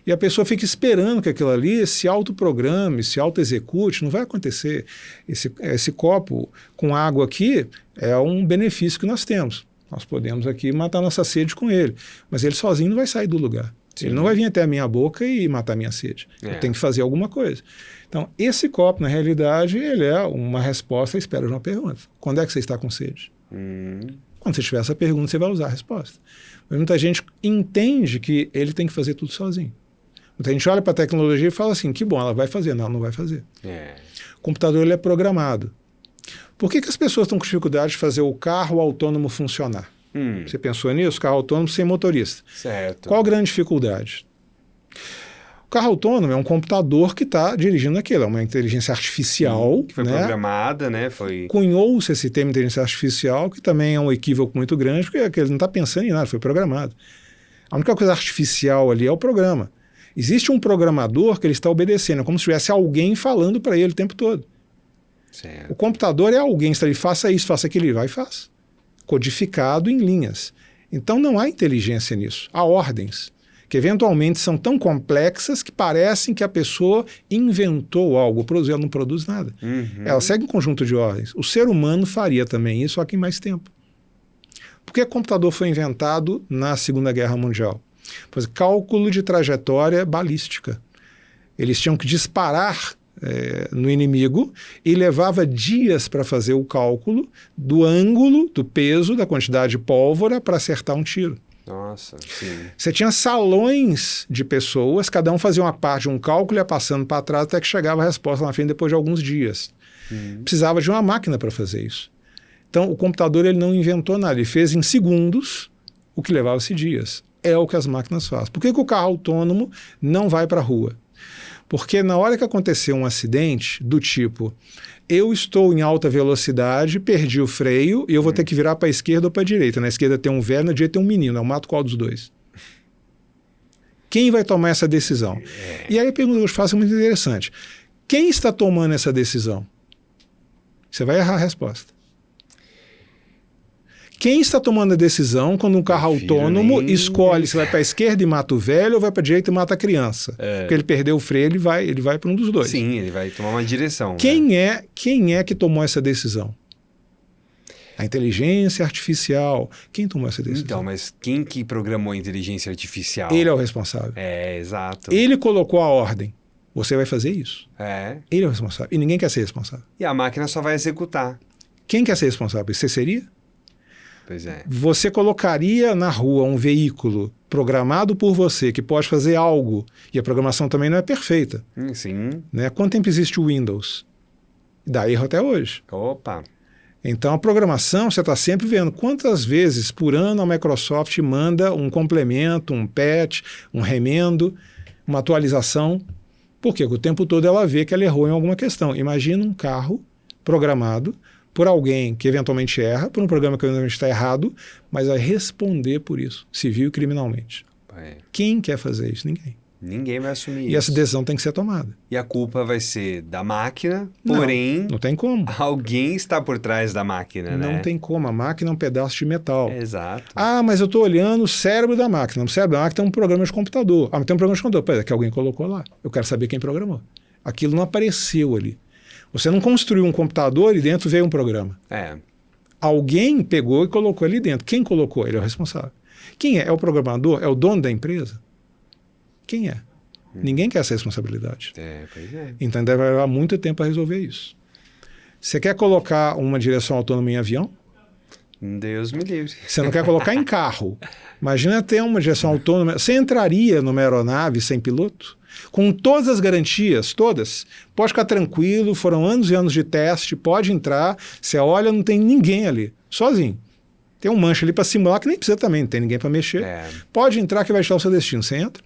E a pessoa fica esperando que aquilo ali se autoprograme, se autoexecute, não vai acontecer. Esse copo com água aqui é um benefício que nós temos. Nós podemos aqui matar nossa sede com ele, mas ele sozinho não vai sair do lugar. Sim. Ele não vai vir até a minha boca e matar a minha sede. Eu tenho que fazer alguma coisa. Então, esse copo, na realidade, ele é uma resposta à espera de uma pergunta. Quando é que você está com sede? Quando você tiver essa pergunta, você vai usar a resposta. Mas muita gente entende que ele tem que fazer tudo sozinho. Muita gente olha para a tecnologia e fala assim, que bom, ela vai fazer. Não, não vai fazer. O computador ele é programado. Por que as pessoas estão com dificuldade de fazer o carro autônomo funcionar? Você pensou nisso? Carro autônomo sem motorista. Certo. Qual a grande dificuldade? O carro autônomo é um computador que está dirigindo aquilo, é uma inteligência artificial. Que foi programada, né? Cunhou-se esse termo inteligência artificial, que também é um equívoco muito grande, porque ele não está pensando em nada, foi programado. A única coisa artificial ali é o programa. Existe um programador que ele está obedecendo, é como se tivesse alguém falando para ele o tempo todo. Certo. O computador é alguém, está ali, faça isso, faça aquilo, ele vai e faz. Codificado em linhas. Então não há inteligência nisso, há ordens, que eventualmente são tão complexas que parecem que a pessoa inventou algo, produziu, ela não produz nada. Ela segue um conjunto de ordens. O ser humano faria também isso, só que em mais tempo. Por que o computador foi inventado na Segunda Guerra Mundial? Pois cálculo de trajetória balística. Eles tinham que disparar no inimigo e levava dias para fazer o cálculo do ângulo, do peso, da quantidade de pólvora para acertar um tiro. Nossa, sim. Você tinha salões de pessoas, cada um fazia uma parte de um cálculo e ia passando para trás até que chegava a resposta lá na frente depois de alguns dias. Precisava de uma máquina para fazer isso. Então, o computador ele não inventou nada, ele fez em segundos o que levava-se dias. É o que as máquinas fazem. Por que o carro autônomo não vai para a rua? Porque na hora que acontecer um acidente do tipo, eu estou em alta velocidade, perdi o freio e eu vou ter que virar para a esquerda ou para a direita. Na esquerda tem um velho, na direita tem um menino. Eu mato qual dos dois? Quem vai tomar essa decisão? E aí a pergunta que eu faço é muito interessante. Quem está tomando essa decisão? Você vai errar a resposta. Quem está tomando a decisão quando um carro autônomo escolhe se vai para a esquerda e mata o velho ou vai para a direita e mata a criança? Porque ele perdeu o freio, ele vai para um dos dois. Sim, ele vai tomar uma direção. Quem é que tomou essa decisão? A inteligência artificial. Quem tomou essa decisão? Então, mas quem que programou a inteligência artificial? Ele é o responsável. Exato. Ele colocou a ordem. Você vai fazer isso. Ele é o responsável. E ninguém quer ser responsável. E a máquina só vai executar. Quem quer ser responsável? Você seria? Pois é. Você colocaria na rua um veículo programado por você que pode fazer algo, e a programação também não é perfeita. Sim. Né? Quanto tempo existe o Windows? Dá erro até hoje. Opa! Então, a programação, você está sempre vendo quantas vezes por ano a Microsoft manda um complemento, um patch, um remendo, uma atualização. Por quê? Porque o tempo todo ela vê que ela errou em alguma questão. Imagina um carro programado por alguém que eventualmente erra, por um programa que eventualmente está errado, mas vai responder por isso, civil e criminalmente. Quem quer fazer isso? Ninguém. Ninguém vai assumir isso. E essa decisão tem que ser tomada. E a culpa vai ser da máquina, porém... Não tem como. Alguém está por trás da máquina, né? Não tem como. A máquina é um pedaço de metal. Exato. Ah, mas eu estou olhando o cérebro da máquina. No cérebro da máquina tem um programa de computador. Ah, mas tem um programa de computador. Pera, que alguém colocou lá. Eu quero saber quem programou. Aquilo não apareceu ali. Você não construiu um computador e dentro veio um programa. Alguém pegou e colocou ali dentro. Quem colocou? Ele é o responsável. Quem é? É o programador? É o dono da empresa? Quem é? Ninguém quer essa responsabilidade. Pois é. Então deve levar muito tempo para resolver isso. Você quer colocar uma direção autônoma em avião? Deus me livre. Você não quer colocar em carro. Imagina ter uma direção autônoma. Você entraria numa aeronave sem piloto? Com todas as garantias, todas. Pode ficar tranquilo, foram anos e anos de teste, pode entrar, você olha, não tem ninguém ali, sozinho. Tem um manche ali para simular que nem precisa também, não tem ninguém para mexer. Pode entrar que vai estar o seu destino, você entra?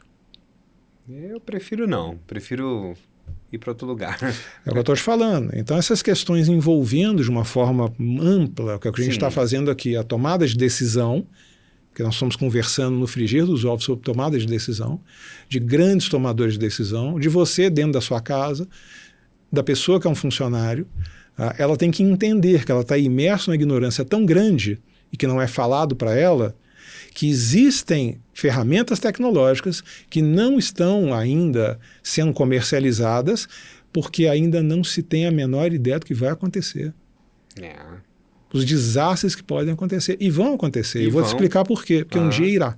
Eu prefiro não, prefiro ir para outro lugar. É o que eu estou te falando. Então essas questões envolvendo de uma forma ampla, que é o que a gente está fazendo aqui, a tomada de decisão, que nós estamos conversando no frigir dos ovos sobre tomada de decisão, de grandes tomadores de decisão, de você dentro da sua casa, da pessoa que é um funcionário, ela tem que entender que ela está imersa numa ignorância tão grande e que não é falado para ela, que existem ferramentas tecnológicas que não estão ainda sendo comercializadas porque ainda não se tem a menor ideia do que vai acontecer. Os desastres que podem acontecer. E vão acontecer. E vou te explicar por quê. Porque um dia irá.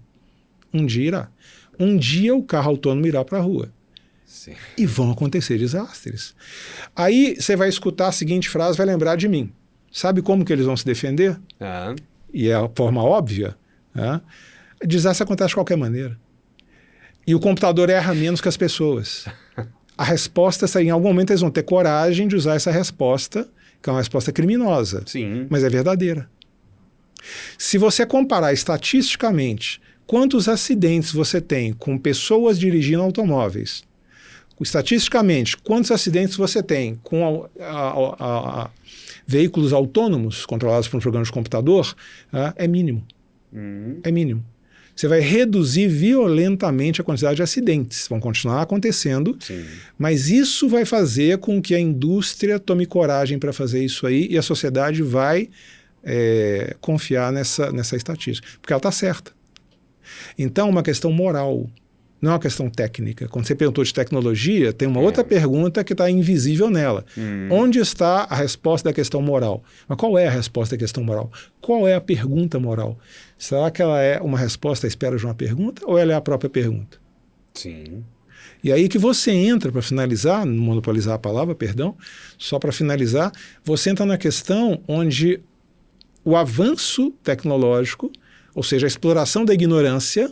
Um dia irá. Um dia o carro autônomo irá para a rua. E vão acontecer desastres. Aí você vai escutar a seguinte frase, vai lembrar de mim. Sabe como que eles vão se defender? E é a forma óbvia. Desastre acontece de qualquer maneira. E o computador erra menos que as pessoas. A resposta seria, em algum momento eles vão ter coragem de usar essa resposta, que é uma resposta criminosa, mas é verdadeira. Se você comparar estatisticamente quantos acidentes você tem com pessoas dirigindo automóveis, estatisticamente quantos acidentes você tem com veículos autônomos controlados por um programa de computador, é mínimo. É mínimo. Você vai reduzir violentamente a quantidade de acidentes. Vão continuar acontecendo, mas isso vai fazer com que a indústria tome coragem para fazer isso aí e a sociedade vai confiar nessa estatística, porque ela está certa. Então, é uma questão moral, não é uma questão técnica. Quando você perguntou de tecnologia, tem uma outra pergunta que está invisível nela. Onde está a resposta da questão moral? Mas qual é a resposta da questão moral? Qual é a pergunta moral? Será que ela é uma resposta à espera de uma pergunta ou ela é a própria pergunta? E aí que você entra, para finalizar, não monopolizar a palavra, perdão, só para finalizar, você entra na questão onde o avanço tecnológico, ou seja, a exploração da ignorância,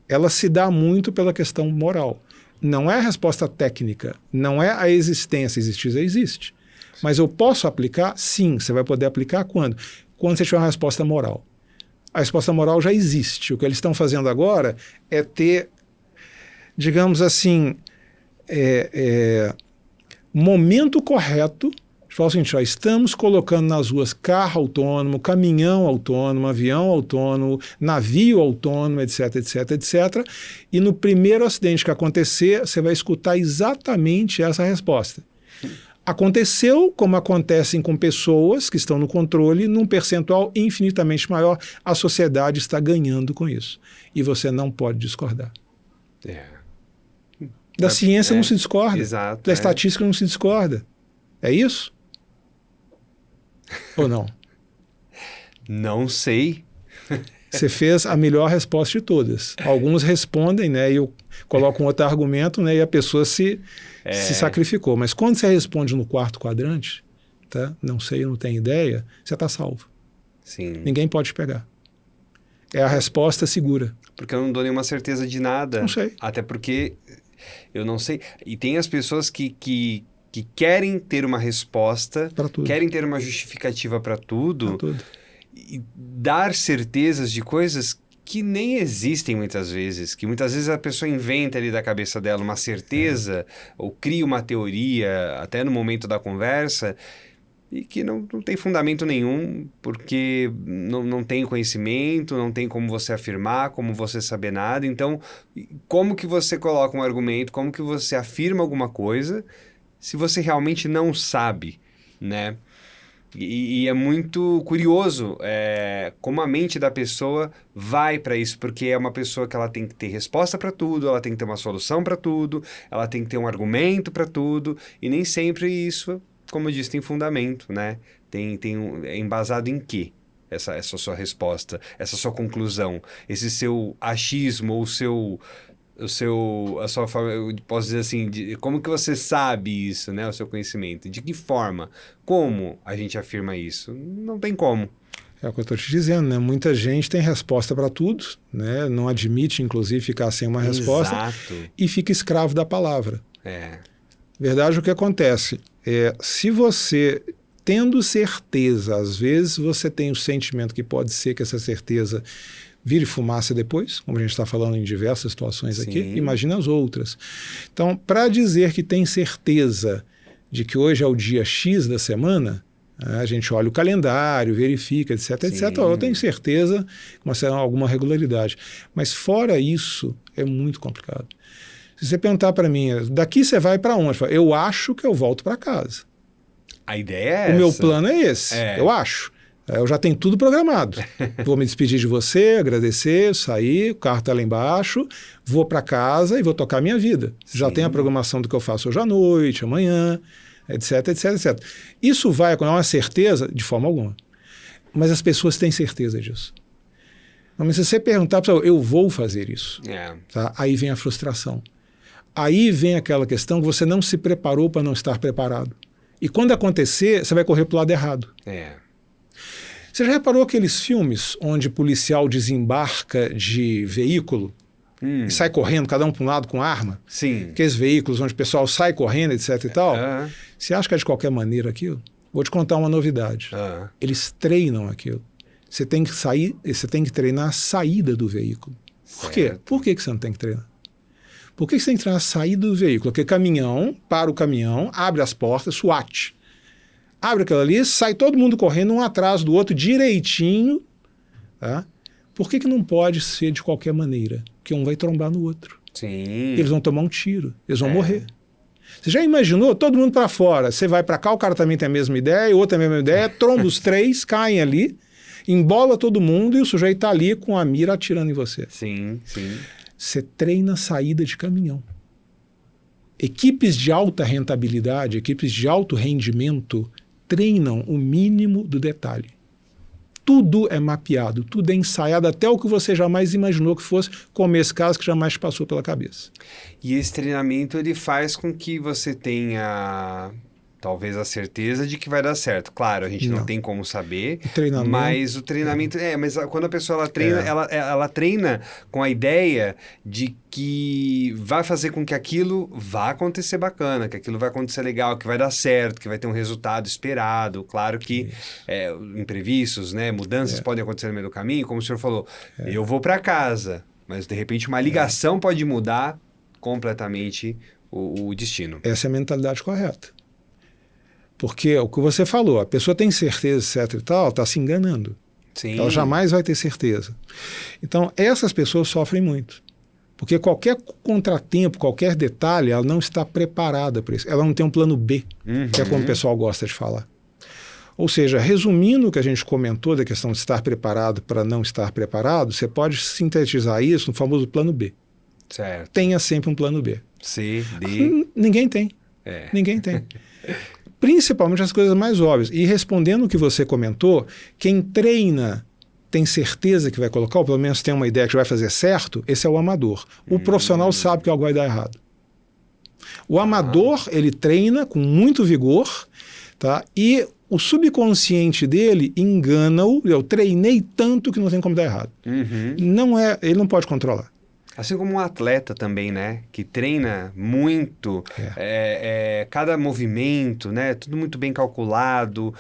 ela se dá muito pela questão moral. Não é a resposta técnica, não é a existência, existir já existe. Mas eu posso aplicar? Sim, você vai poder aplicar quando? Quando você tiver uma resposta moral. A resposta moral já existe. O que eles estão fazendo agora é ter, digamos assim, momento correto de falar o seguinte, estamos colocando nas ruas carro autônomo, caminhão autônomo, avião autônomo, navio autônomo, etc, etc, etc. E no primeiro acidente que acontecer, você vai escutar exatamente essa resposta. Aconteceu como acontecem com pessoas que estão no controle, num percentual infinitamente maior. A sociedade está ganhando com isso. E você não pode discordar. Da ciência não se discorda. Exato, da estatística não se discorda. É isso? Ou não? Não sei. Você fez a melhor resposta de todas. Alguns respondem, né, e eu coloco um outro argumento, né, e a pessoa se sacrificou. Mas quando você responde no quarto quadrante, tá? Não sei, não tenho ideia, você está salvo. Sim. Ninguém pode pegar. É a resposta segura. Porque eu não dou nenhuma certeza de nada. Não sei. Até porque eu não sei. E tem as pessoas que querem ter uma resposta, Para tudo. querem ter uma justificativa para tudo. Para tudo. E dar certezas de coisas que nem existem muitas vezes, que muitas vezes a pessoa inventa ali da cabeça dela uma certeza ou cria uma teoria até no momento da conversa e que não tem fundamento nenhum porque não tem conhecimento, não tem como você afirmar, como você saber nada. Então, como que você coloca um argumento, como que você afirma alguma coisa se você realmente não sabe, né? E é muito curioso como a mente da pessoa vai para isso, porque é uma pessoa que ela tem que ter resposta para tudo, ela tem que ter uma solução para tudo, ela tem que ter um argumento para tudo, e nem sempre isso, como eu disse, tem fundamento, né? É embasado em quê? Essa sua resposta, essa sua conclusão, esse seu achismo ou a sua forma, eu posso dizer assim, como que você sabe isso, né? O seu conhecimento. De que forma? Como a gente afirma isso? Não tem como. É o que eu estou te dizendo, né? Muita gente tem resposta para tudo, né? Não admite, inclusive, ficar sem uma resposta. Exato. E fica escravo da palavra. É. Verdade, o que acontece? Se você, tendo certeza, às vezes você tem o sentimento que pode ser que essa certeza vire fumaça depois, como a gente está falando em diversas situações aqui, imagina as outras. Então, para dizer que tem certeza de que hoje é o dia X da semana, a gente olha o calendário, verifica, etc, etc. Eu tenho certeza com alguma regularidade. Mas fora isso, é muito complicado. Se você perguntar para mim, daqui você vai para onde? Eu acho que eu volto para casa. A ideia é essa. O meu plano é esse, eu acho. Eu já tenho tudo programado. Vou me despedir de você, agradecer, sair, o carro está lá embaixo, vou para casa e vou tocar a minha vida. Já tenho a programação do que eu faço hoje à noite, amanhã, etc, etc, etc. Isso vai com uma certeza? De forma alguma. Mas as pessoas têm certeza disso. Mas se você perguntar para eu vou fazer isso, tá? Aí vem a frustração. Aí vem aquela questão que você não se preparou para não estar preparado. E quando acontecer, você vai correr para o lado errado. Você já reparou aqueles filmes onde o policial desembarca de veículo e sai correndo, cada um para um lado com arma? Sim. Aqueles veículos onde o pessoal sai correndo, etc e tal. Você acha que é de qualquer maneira aquilo? Vou te contar uma novidade. Eles treinam aquilo. Você tem que sair, você tem que treinar a saída do veículo. Por quê? Por que você não tem que treinar? Por que você tem que treinar a saída do veículo? Porque para o caminhão, abre as portas, SWAT. Abre aquilo ali, sai todo mundo correndo um atrás do outro direitinho. Tá? Por que não pode ser de qualquer maneira? Porque um vai trombar no outro. Sim. Eles vão tomar um tiro, eles vão morrer. Você já imaginou? Todo mundo para fora. Você vai para cá, o cara também tem a mesma ideia, o outro tem a mesma ideia, tromba os três, caem ali, embola todo mundo e o sujeito está ali com a mira atirando em você. Sim, sim. Você treina a saída de caminhão. Equipes de alta rentabilidade, equipes de alto rendimento treinam o mínimo do detalhe. Tudo é mapeado, tudo é ensaiado, até o que você jamais imaginou que fosse, como esse caso que jamais passou pela cabeça. E esse treinamento ele faz com que você tenha talvez a certeza de que vai dar certo. Claro, a gente não tem como saber, mas o treinamento... mas quando a pessoa ela treina, ela treina com a ideia de que vai fazer com que aquilo vá acontecer bacana, que aquilo vai acontecer legal, que vai dar certo, que vai ter um resultado esperado. Claro que imprevistos, né, mudanças podem acontecer no meio do caminho, como o senhor falou, eu vou para casa, mas de repente uma ligação pode mudar completamente o destino. Essa é a mentalidade correta. Porque o que você falou, a pessoa tem certeza, etc e tal, está se enganando. Sim. Ela jamais vai ter certeza. Então, essas pessoas sofrem muito. Porque qualquer contratempo, qualquer detalhe, ela não está preparada para isso. Ela não tem um plano B, que é como o pessoal gosta de falar. Ou seja, resumindo o que a gente comentou da questão de estar preparado para não estar preparado, você pode sintetizar isso no famoso plano B. Certo. Tenha sempre um plano B. C, D. Ninguém tem. Ninguém tem. Principalmente as coisas mais óbvias. E respondendo o que você comentou, quem treina tem certeza que vai colocar, ou pelo menos tem uma ideia que vai fazer certo, esse é o amador. O profissional sabe que algo vai dar errado. O amador, ele treina com muito vigor, tá? E o subconsciente dele engana-o. Eu treinei tanto que não tem como dar errado. Ele não pode controlar. Assim como um atleta também, né? Que treina muito, cada movimento, né? Tudo muito bem calculado,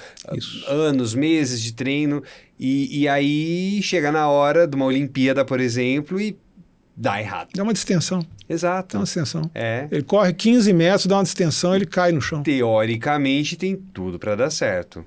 anos, meses de treino, e aí chega na hora de uma Olimpíada, por exemplo, e dá errado. Dá uma distensão. Exato. Dá uma distensão. Ele corre 15 metros, dá uma distensão, ele cai no chão. Teoricamente tem tudo para dar certo.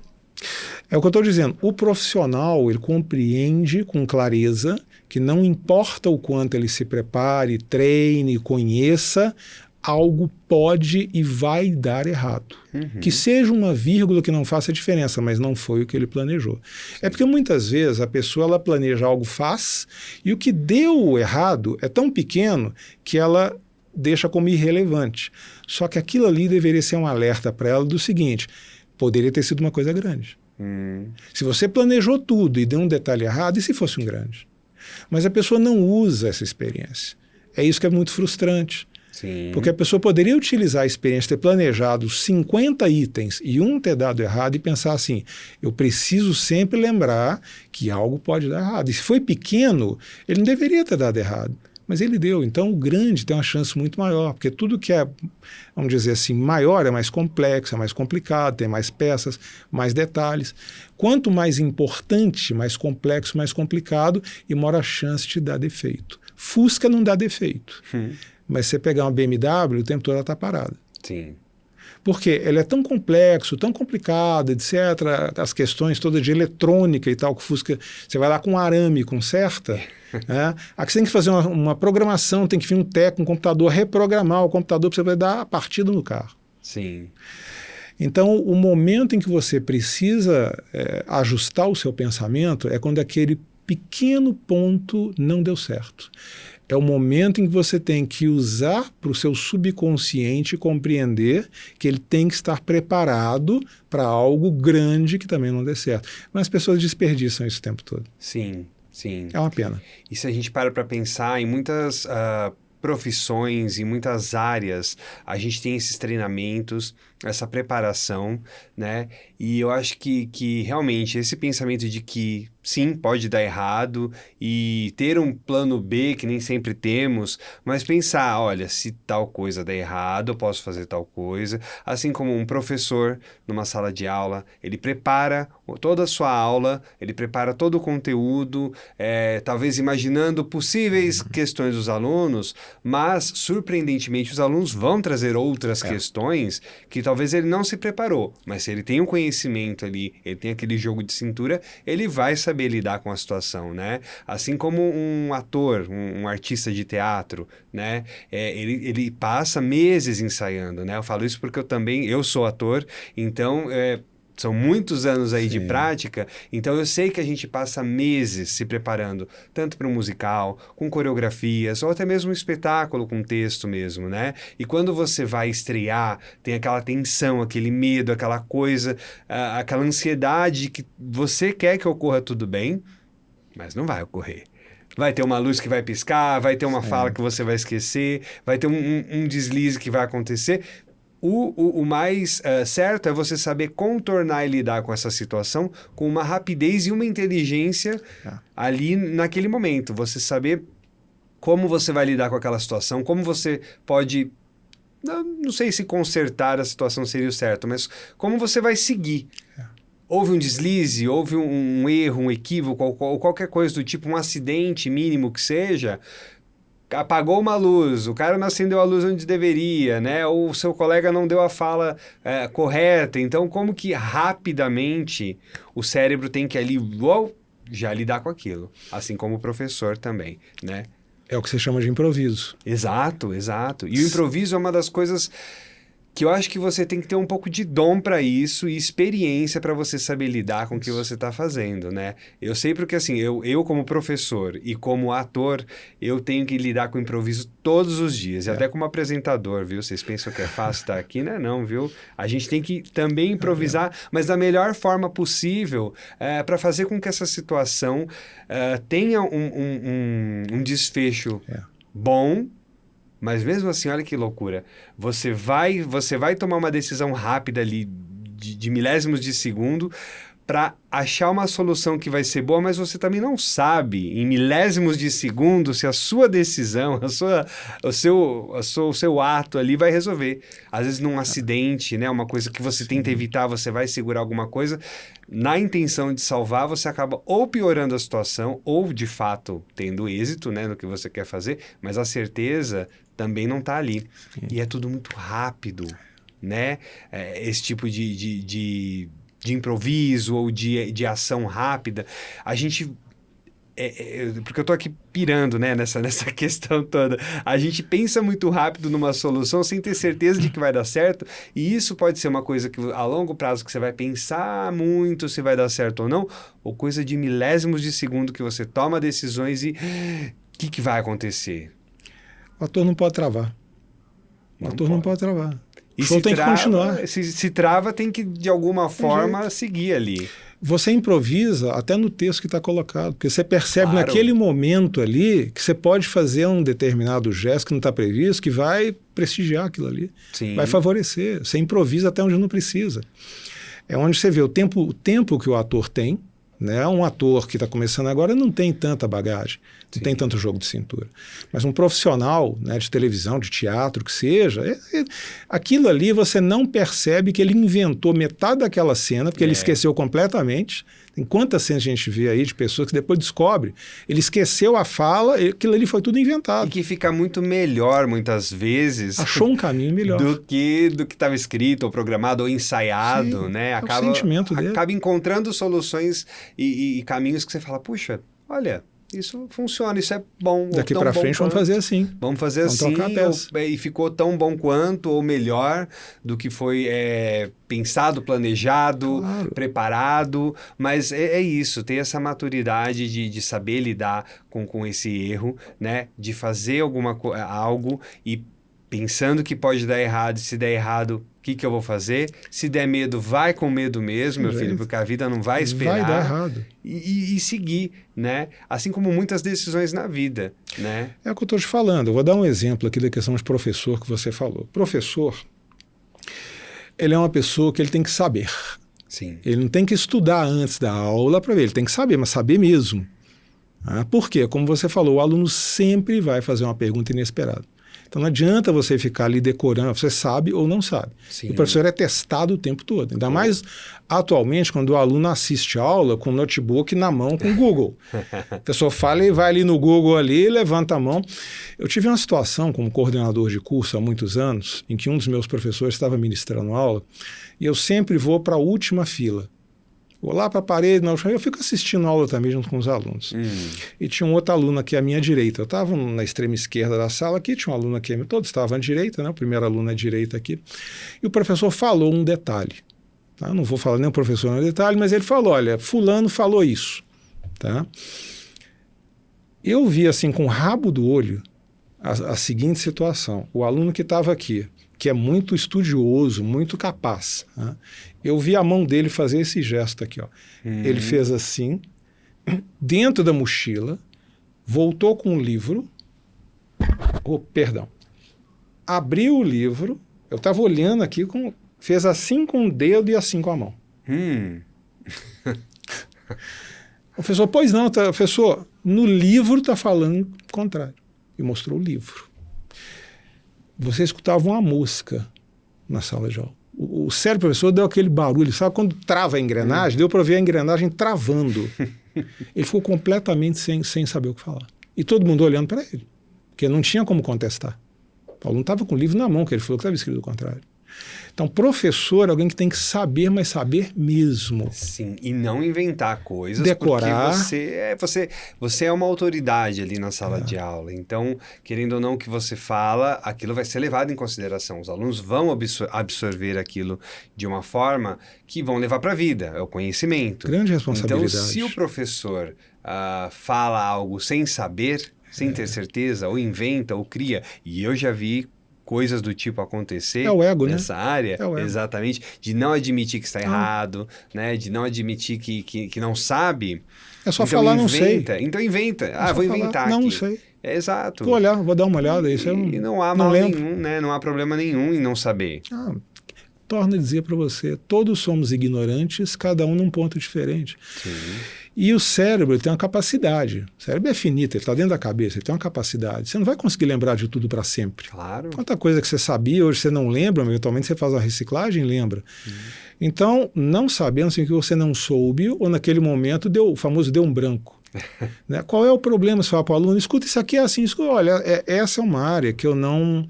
É o que eu estou dizendo. O profissional, ele compreende com clareza que não importa o quanto ele se prepare, treine, conheça, algo pode e vai dar errado. Que seja uma vírgula que não faça diferença, mas não foi o que ele planejou. É porque muitas vezes a pessoa ela planeja algo, faz, e o que deu errado é tão pequeno que ela deixa como irrelevante. Só que aquilo ali deveria ser um alerta para ela do seguinte: poderia ter sido uma coisa grande. Se você planejou tudo e deu um detalhe errado, e se fosse um grande? Mas a pessoa não usa essa experiência. É isso que é muito frustrante. Sim. Porque a pessoa poderia utilizar a experiência, ter planejado 50 itens e um ter dado errado e pensar assim: eu preciso sempre lembrar que algo pode dar errado. E se foi pequeno, ele não deveria ter dado errado. Mas ele deu. Então o grande tem uma chance muito maior, porque tudo que é, vamos dizer assim, maior é mais complexo, é mais complicado, tem mais peças, mais detalhes. Quanto mais importante, mais complexo, mais complicado, e maior a chance de dar defeito. Fusca não dá defeito. Mas você pegar uma BMW, o tempo todo ela está parada. Sim. Porque ele é tão complexo, tão complicado, etc. As questões todas de eletrônica e tal, que o Fusca, você vai lá com arame, conserta. Aqui você tem que fazer uma programação, tem que vir um técnico, um computador, reprogramar o computador para você poder dar a partida no carro. Sim. Então, o momento em que você precisa ajustar o seu pensamento é quando aquele pequeno ponto não deu certo. É o momento em que você tem que usar para o seu subconsciente compreender que ele tem que estar preparado para algo grande que também não dê certo. Mas as pessoas desperdiçam isso o tempo todo. Sim, sim. É uma pena. E se a gente para pensar em muitas profissões, em muitas áreas, a gente tem esses treinamentos, essa preparação, né? E eu acho que realmente esse pensamento de que sim, pode dar errado e ter um plano B, que nem sempre temos, mas pensar, olha, se tal coisa der errado, eu posso fazer tal coisa. Assim como um professor numa sala de aula, ele prepara toda a sua aula, ele prepara todo o conteúdo, talvez imaginando possíveis questões dos alunos, mas, surpreendentemente, os alunos vão trazer outras questões que talvez ele não se preparou, mas se ele tem um conhecimento ali, ele tem aquele jogo de cintura, ele vai saber lidar com a situação, né? Assim como um ator, um artista de teatro, né? Ele passa meses ensaiando, né? Eu falo isso porque eu sou ator, então são muitos anos aí de prática, então eu sei que a gente passa meses se preparando, tanto para um musical, com coreografias, ou até mesmo um espetáculo com texto mesmo, né? E quando você vai estrear, tem aquela tensão, aquele medo, aquela coisa, aquela ansiedade que você quer que ocorra tudo bem, mas não vai ocorrer. Vai ter uma luz que vai piscar, vai ter uma fala que você vai esquecer, vai ter um deslize que vai acontecer. O mais certo é você saber contornar e lidar com essa situação com uma rapidez e uma inteligência ali naquele momento. Você saber como você vai lidar com aquela situação, como você pode... Não sei se consertar a situação seria o certo, mas como você vai seguir. Houve um deslize, houve um erro, um equívoco, ou qualquer coisa do tipo, um acidente mínimo que seja... Apagou uma luz, o cara não acendeu a luz onde deveria, né? Ou o seu colega não deu a fala correta. Então, como que rapidamente o cérebro tem que ali já lidar com aquilo? Assim como o professor também, né? É o que você chama de improviso. Exato, exato. E o improviso é uma das coisas que eu acho que você tem que ter um pouco de dom para isso e experiência para você saber lidar com o que você está fazendo, né? Eu sei porque, assim, eu como professor e como ator, eu tenho que lidar com improviso todos os dias, e até como apresentador, viu? Vocês pensam que é fácil estar aqui, né? Não, viu? A gente tem que também improvisar, mas da melhor forma possível, para fazer com que essa situação tenha um desfecho bom. Mas mesmo assim, olha que loucura. Você vai tomar uma decisão rápida ali, de milésimos de segundo, para achar uma solução que vai ser boa, mas você também não sabe, em milésimos de segundo, se a sua decisão, o seu ato ali vai resolver. Às vezes num acidente, né, uma coisa que você tenta evitar, você vai segurar alguma coisa, na intenção de salvar, você acaba ou piorando a situação, ou de fato tendo êxito, né, no que você quer fazer, mas a certeza também não está ali. E é tudo muito rápido, né? Esse tipo de improviso ou de ação rápida. A gente... porque eu estou aqui pirando, né, nessa questão toda. A gente pensa muito rápido numa solução sem ter certeza de que vai dar certo, e isso pode ser uma coisa que a longo prazo que você vai pensar muito se vai dar certo ou não, ou coisa de milésimos de segundo que você toma decisões e o que vai acontecer? O ator não pode travar. O ator não pode travar. E o show tem que continuar. Se trava, tem que, de alguma forma, seguir ali. Você improvisa até no texto que está colocado, porque você percebe naquele momento ali que você pode fazer um determinado gesto que não está previsto, que vai prestigiar aquilo ali, vai favorecer. Você improvisa até onde não precisa. É onde você vê o tempo que o ator tem, né? Um ator que está começando agora não tem tanta bagagem, não tem tanto jogo de cintura. Mas um profissional, né, de televisão, de teatro, que seja, aquilo ali você não percebe que ele inventou metade daquela cena, porque ele esqueceu completamente. Tem quantas cenas a gente vê aí de pessoas que depois descobre, ele esqueceu a fala, aquilo ali foi tudo inventado. E que fica muito melhor, muitas vezes. Achou um caminho melhor. Do que estava escrito, ou programado, ou ensaiado, né? O sentimento dele. Acaba encontrando soluções e caminhos que você fala, puxa, olha, isso funciona, isso é bom. Daqui para frente vamos fazer assim. Vamos fazer assim, e ficou tão bom quanto, ou melhor, do que foi pensado, planejado, preparado. Mas é isso, ter essa maturidade de saber lidar com esse erro, né? De fazer algo e pensando que pode dar errado, se der errado, o que eu vou fazer? Se der medo, vai com medo mesmo, meu filho, porque a vida não vai esperar. Vai dar errado. E seguir, né? Assim como muitas decisões na vida, né? É o que eu estou te falando. Eu vou dar um exemplo aqui da questão de professor que você falou. Professor, ele é uma pessoa que ele tem que saber. Sim. Ele não tem que estudar antes da aula para ver, ele tem que saber, mas saber mesmo. Por quê? Como você falou, o aluno sempre vai fazer uma pergunta inesperada. Então não adianta você ficar ali decorando, você sabe ou não sabe. Sim. E o professor é testado o tempo todo. Ainda mais atualmente, quando o aluno assiste aula com o notebook na mão com o Google. A pessoa fala e vai ali no Google ali, levanta a mão. Eu tive uma situação como coordenador de curso há muitos anos, em que um dos meus professores estava ministrando aula, e eu sempre vou para a última fila. Vou lá para a parede, eu fico assistindo aula também junto com os alunos. E tinha um outro aluno aqui à minha direita. Eu estava na extrema esquerda da sala aqui, tinha um aluno aqui, todos estavam à direita, né? O primeiro aluno à direita aqui. E o professor falou um detalhe. Tá? Não vou falar nem o professor no detalhe, mas ele falou, olha, fulano falou isso. Tá? Eu vi assim com o rabo do olho a seguinte situação. O aluno que estava aqui, que é muito estudioso, muito capaz. Né? Eu vi a mão dele fazer esse gesto aqui. Ó. Ele fez assim, dentro da mochila, voltou com o livro, abriu o livro, eu estava olhando aqui, fez assim com o dedo e assim com a mão. O professor, pois não, professor, no livro está falando o contrário. E mostrou o livro. Você escutava uma música na sala de aula. O cérebro do professor deu aquele barulho, sabe quando trava a engrenagem? Deu para ver a engrenagem travando. Ele ficou completamente sem saber o que falar. E todo mundo olhando para ele, porque não tinha como contestar. O aluno estava com o livro na mão, que ele falou que estava escrito o contrário. Então, professor é alguém que tem que saber, mas saber mesmo. Sim, e não inventar coisas, Decorar. porque você é uma autoridade ali na sala de aula. Então, querendo ou não o que você fala, aquilo vai ser levado em consideração. Os alunos vão absorver aquilo de uma forma que vão levar para a vida, é o conhecimento. Grande responsabilidade. Então, se o professor fala algo sem saber, sem ter certeza, ou inventa, ou cria, e eu já vi coisas do tipo acontecer nessa área, exatamente, de não admitir que está errado, né? De não admitir que não sabe. É só então falar, não sei. Então inventa. Vou inventar não, aqui. Não sei. Exato. Vou olhar, vou dar uma olhada. Isso e não há mal nenhum, né? Não há problema nenhum em não saber. Torno a dizer para você, todos somos ignorantes, cada um num ponto diferente. Sim. E o cérebro tem uma capacidade. O cérebro é finito, ele está dentro da cabeça, ele tem uma capacidade. Você não vai conseguir lembrar de tudo para sempre. Claro. Quanta coisa que você sabia, hoje você não lembra, eventualmente você faz uma reciclagem e lembra. Então, não sabendo assim, que você não soube, ou naquele momento o famoso deu um branco. Né? Qual é o problema se falar para o aluno? Escuta, isso aqui é assim, olha, essa é uma área que eu não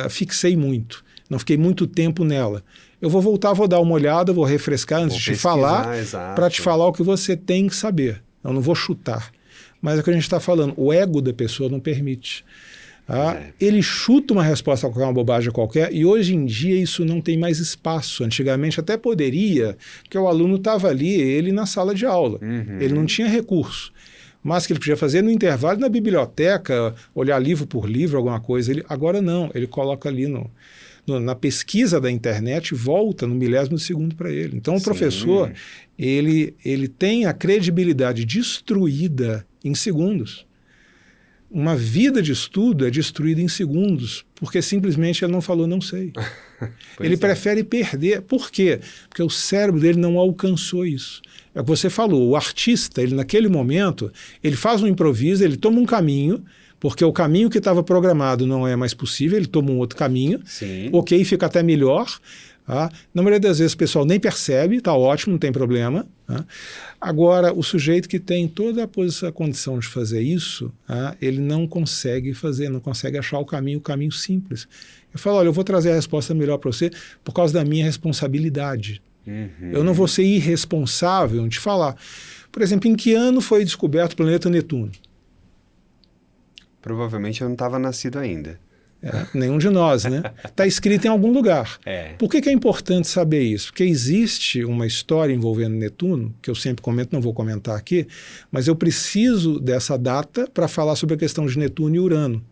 fixei muito. Não fiquei muito tempo nela. Eu vou voltar, vou dar uma olhada, vou refrescar antes de te falar, para te falar o que você tem que saber. Eu não vou chutar. Mas é o que a gente está falando, o ego da pessoa não permite. Ele chuta uma resposta qualquer, uma bobagem qualquer, e hoje em dia isso não tem mais espaço. Antigamente até poderia, porque o aluno estava ali, ele na sala de aula. Ele não tinha recurso. Mas que ele podia fazer no intervalo, na biblioteca, olhar livro por livro, alguma coisa. Agora não, ele coloca ali na pesquisa da internet, volta no milésimo de segundo para ele. Então, o professor, ele tem a credibilidade destruída em segundos. Uma vida de estudo é destruída em segundos, porque simplesmente ele não falou, não sei. Ele prefere perder. Por quê? Porque o cérebro dele não alcançou isso. É o que você falou, o artista, ele naquele momento, ele faz um improviso, ele toma um caminho, porque o caminho que estava programado não é mais possível, ele toma um outro caminho, ok, fica até melhor. Na maioria das vezes o pessoal nem percebe, está ótimo, não tem problema. Agora, o sujeito que tem toda a condição de fazer isso, ele não consegue fazer, não consegue achar o caminho simples. Eu falo, olha, eu vou trazer a resposta melhor para você por causa da minha responsabilidade. Eu não vou ser irresponsável em te falar. Por exemplo, em que ano foi descoberto o planeta Netuno? Provavelmente eu não estava nascido ainda. Nenhum de nós, né? Está escrito em algum lugar. Por que é importante saber isso? Porque existe uma história envolvendo Netuno, que eu sempre comento, não vou comentar aqui, mas eu preciso dessa data para falar sobre a questão de Netuno e Urano,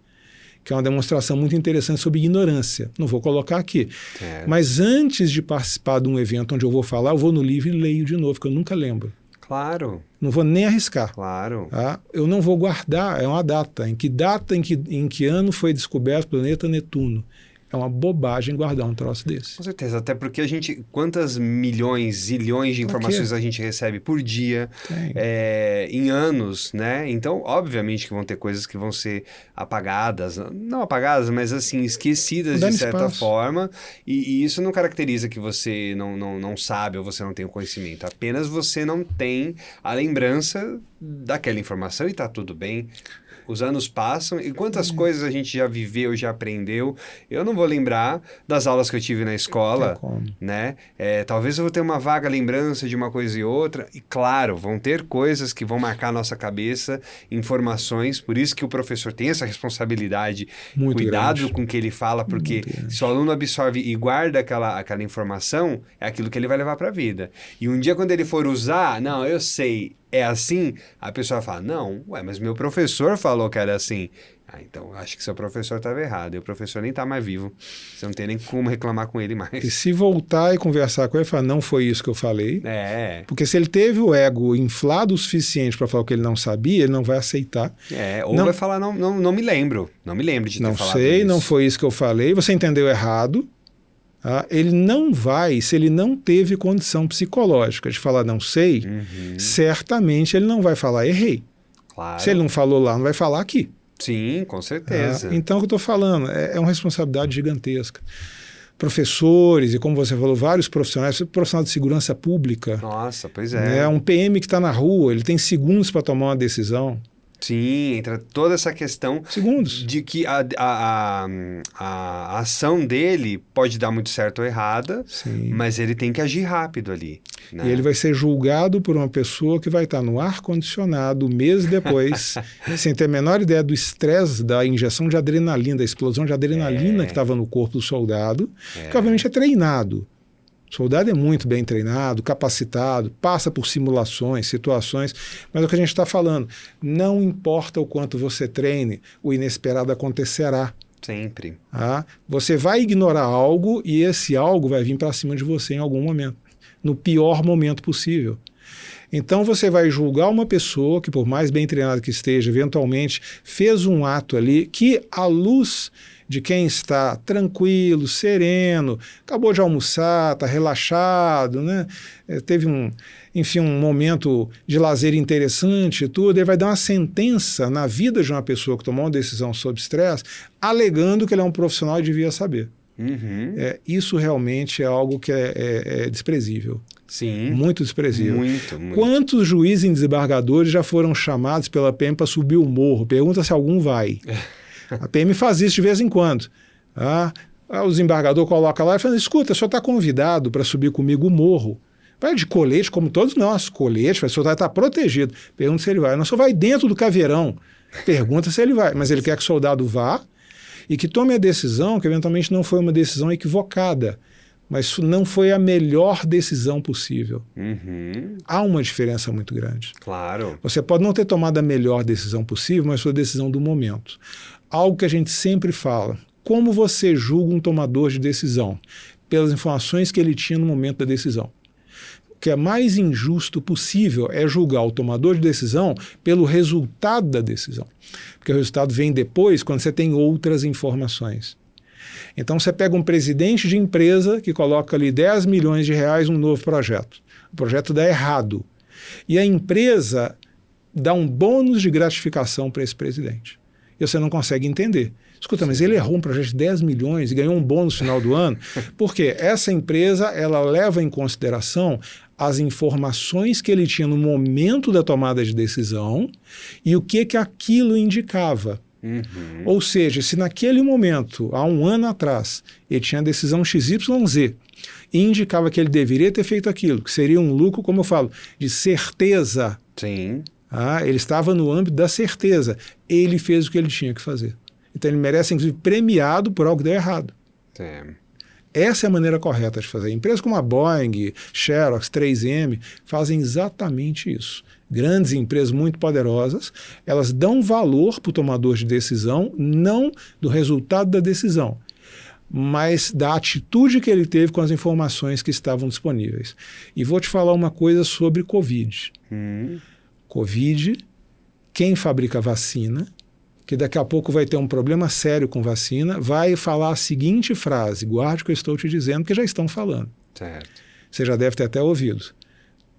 que é uma demonstração muito interessante sobre ignorância. Não vou colocar aqui. Mas antes de participar de um evento onde eu vou falar, eu vou no livro e leio de novo, porque eu nunca lembro. Claro. Não vou nem arriscar. Claro. Eu não vou guardar, é uma data. Em que ano foi descoberto o planeta Netuno? É uma bobagem guardar um troço desse. Com certeza, até porque quantas milhões, zilhões de informações a gente recebe por dia, em anos, né? Então, obviamente que vão ter coisas que vão ser apagadas, não apagadas, mas assim, esquecidas de certa forma, e isso não caracteriza que você não sabe ou você não tem o conhecimento, apenas você não tem a lembrança daquela informação e está tudo bem. Os anos passam e quantas coisas a gente já viveu, já aprendeu. Eu não vou lembrar das aulas que eu tive na escola, né? Talvez eu vou ter uma vaga lembrança de uma coisa e outra. E claro, vão ter coisas que vão marcar a nossa cabeça, informações. Por isso que o professor tem essa responsabilidade, cuidado com o que ele fala, porque se o aluno absorve e guarda aquela informação, é aquilo que ele vai levar para a vida. E um dia quando ele for usar, não, eu sei, é assim, a pessoa vai falar, não, mas meu professor falou que era assim. Então, acho que seu professor estava errado. E o professor nem está mais vivo. Você não tem nem como reclamar com ele mais. E se voltar e conversar com ele, falar, não foi isso que eu falei. Porque se ele teve o ego inflado o suficiente para falar o que ele não sabia, ele não vai aceitar. Ou vai falar, não me lembro. Não me lembro de ter falado isso. Não sei, não foi isso que eu falei. Você entendeu errado. Ele não vai, se ele não teve condição psicológica de falar não sei, certamente ele não vai falar errei. Claro. Se ele não falou lá, não vai falar aqui. Sim, com certeza. Então, o que eu estou falando é uma responsabilidade gigantesca. Professores, e como você falou, vários profissionais, profissional de segurança pública. Nossa, pois é. Um PM que está na rua, ele tem segundos para tomar uma decisão. Sim, entra toda essa questão Segundos. de que a ação dele pode dar muito certo ou errada, Sim. mas ele tem que agir rápido ali. Né? E ele vai ser julgado por uma pessoa que vai estar no ar-condicionado meses depois, sem ter a menor ideia do estresse, da injeção de adrenalina, da explosão de adrenalina que estava no corpo do soldado, que obviamente é treinado. O soldado é muito bem treinado, capacitado, passa por simulações, situações, mas é o que a gente está falando, não importa o quanto você treine, o inesperado acontecerá. Sempre. Tá? Você vai ignorar algo e esse algo vai vir para cima de você em algum momento, no pior momento possível. Então você vai julgar uma pessoa que, por mais bem treinada que esteja, eventualmente fez um ato ali que, à luz de quem está tranquilo, sereno, acabou de almoçar, está relaxado, né? Teve um momento de lazer interessante e tudo, ele vai dar uma sentença na vida de uma pessoa que tomou uma decisão sob estresse, alegando que ele é um profissional e devia saber. Uhum. Isso realmente é algo que é desprezível. Sim. Muito desprezível. Muito. Quantos juízes e desembargadores já foram chamados pela PM para subir o morro? Pergunta se algum vai. A PM faz isso de vez em quando. O desembargador coloca lá e fala, escuta, o senhor está convidado para subir comigo o morro. Vai de colete, como todos nós, colete, o senhor vai estar protegido. Pergunta se ele vai. Não, o senhor vai dentro do caveirão. Pergunta se ele vai. Mas ele quer que o soldado vá e que tome a decisão, que eventualmente não foi uma decisão equivocada, mas não foi a melhor decisão possível. Uhum. Há uma diferença muito grande. Claro. Você pode não ter tomado a melhor decisão possível, mas foi a decisão do momento. Algo que a gente sempre fala, como você julga um tomador de decisão? Pelas informações que ele tinha no momento da decisão. O que é mais injusto possível é julgar o tomador de decisão pelo resultado da decisão. Porque o resultado vem depois, quando você tem outras informações. Então você pega um presidente de empresa que coloca ali 10 milhões de reais num novo projeto. O projeto dá errado. E a empresa dá um bônus de gratificação para esse presidente. E você não consegue entender. Escuta, mas ele errou um projeto de 10 milhões e ganhou um bônus no final do ano? Porque essa empresa ela leva em consideração as informações que ele tinha no momento da tomada de decisão e o que aquilo indicava. Uhum. Ou seja, se naquele momento, há um ano atrás, ele tinha a decisão XYZ e indicava que ele deveria ter feito aquilo, que seria um lucro, como eu falo, de certeza. Sim. Ele estava no âmbito da certeza. Ele fez o que ele tinha que fazer. Então ele merece, inclusive, premiado por algo que deu errado. Sim. Essa é a maneira correta de fazer. Empresas como a Boeing, Xerox, 3M fazem exatamente isso. Grandes empresas muito poderosas, elas dão valor para o tomador de decisão, não do resultado da decisão, mas da atitude que ele teve com as informações que estavam disponíveis. E vou te falar uma coisa sobre Covid. Covid, quem fabrica vacina, que daqui a pouco vai ter um problema sério com vacina, vai falar a seguinte frase, guarde o que eu estou te dizendo, que já estão falando. Certo. Você já deve ter até ouvido.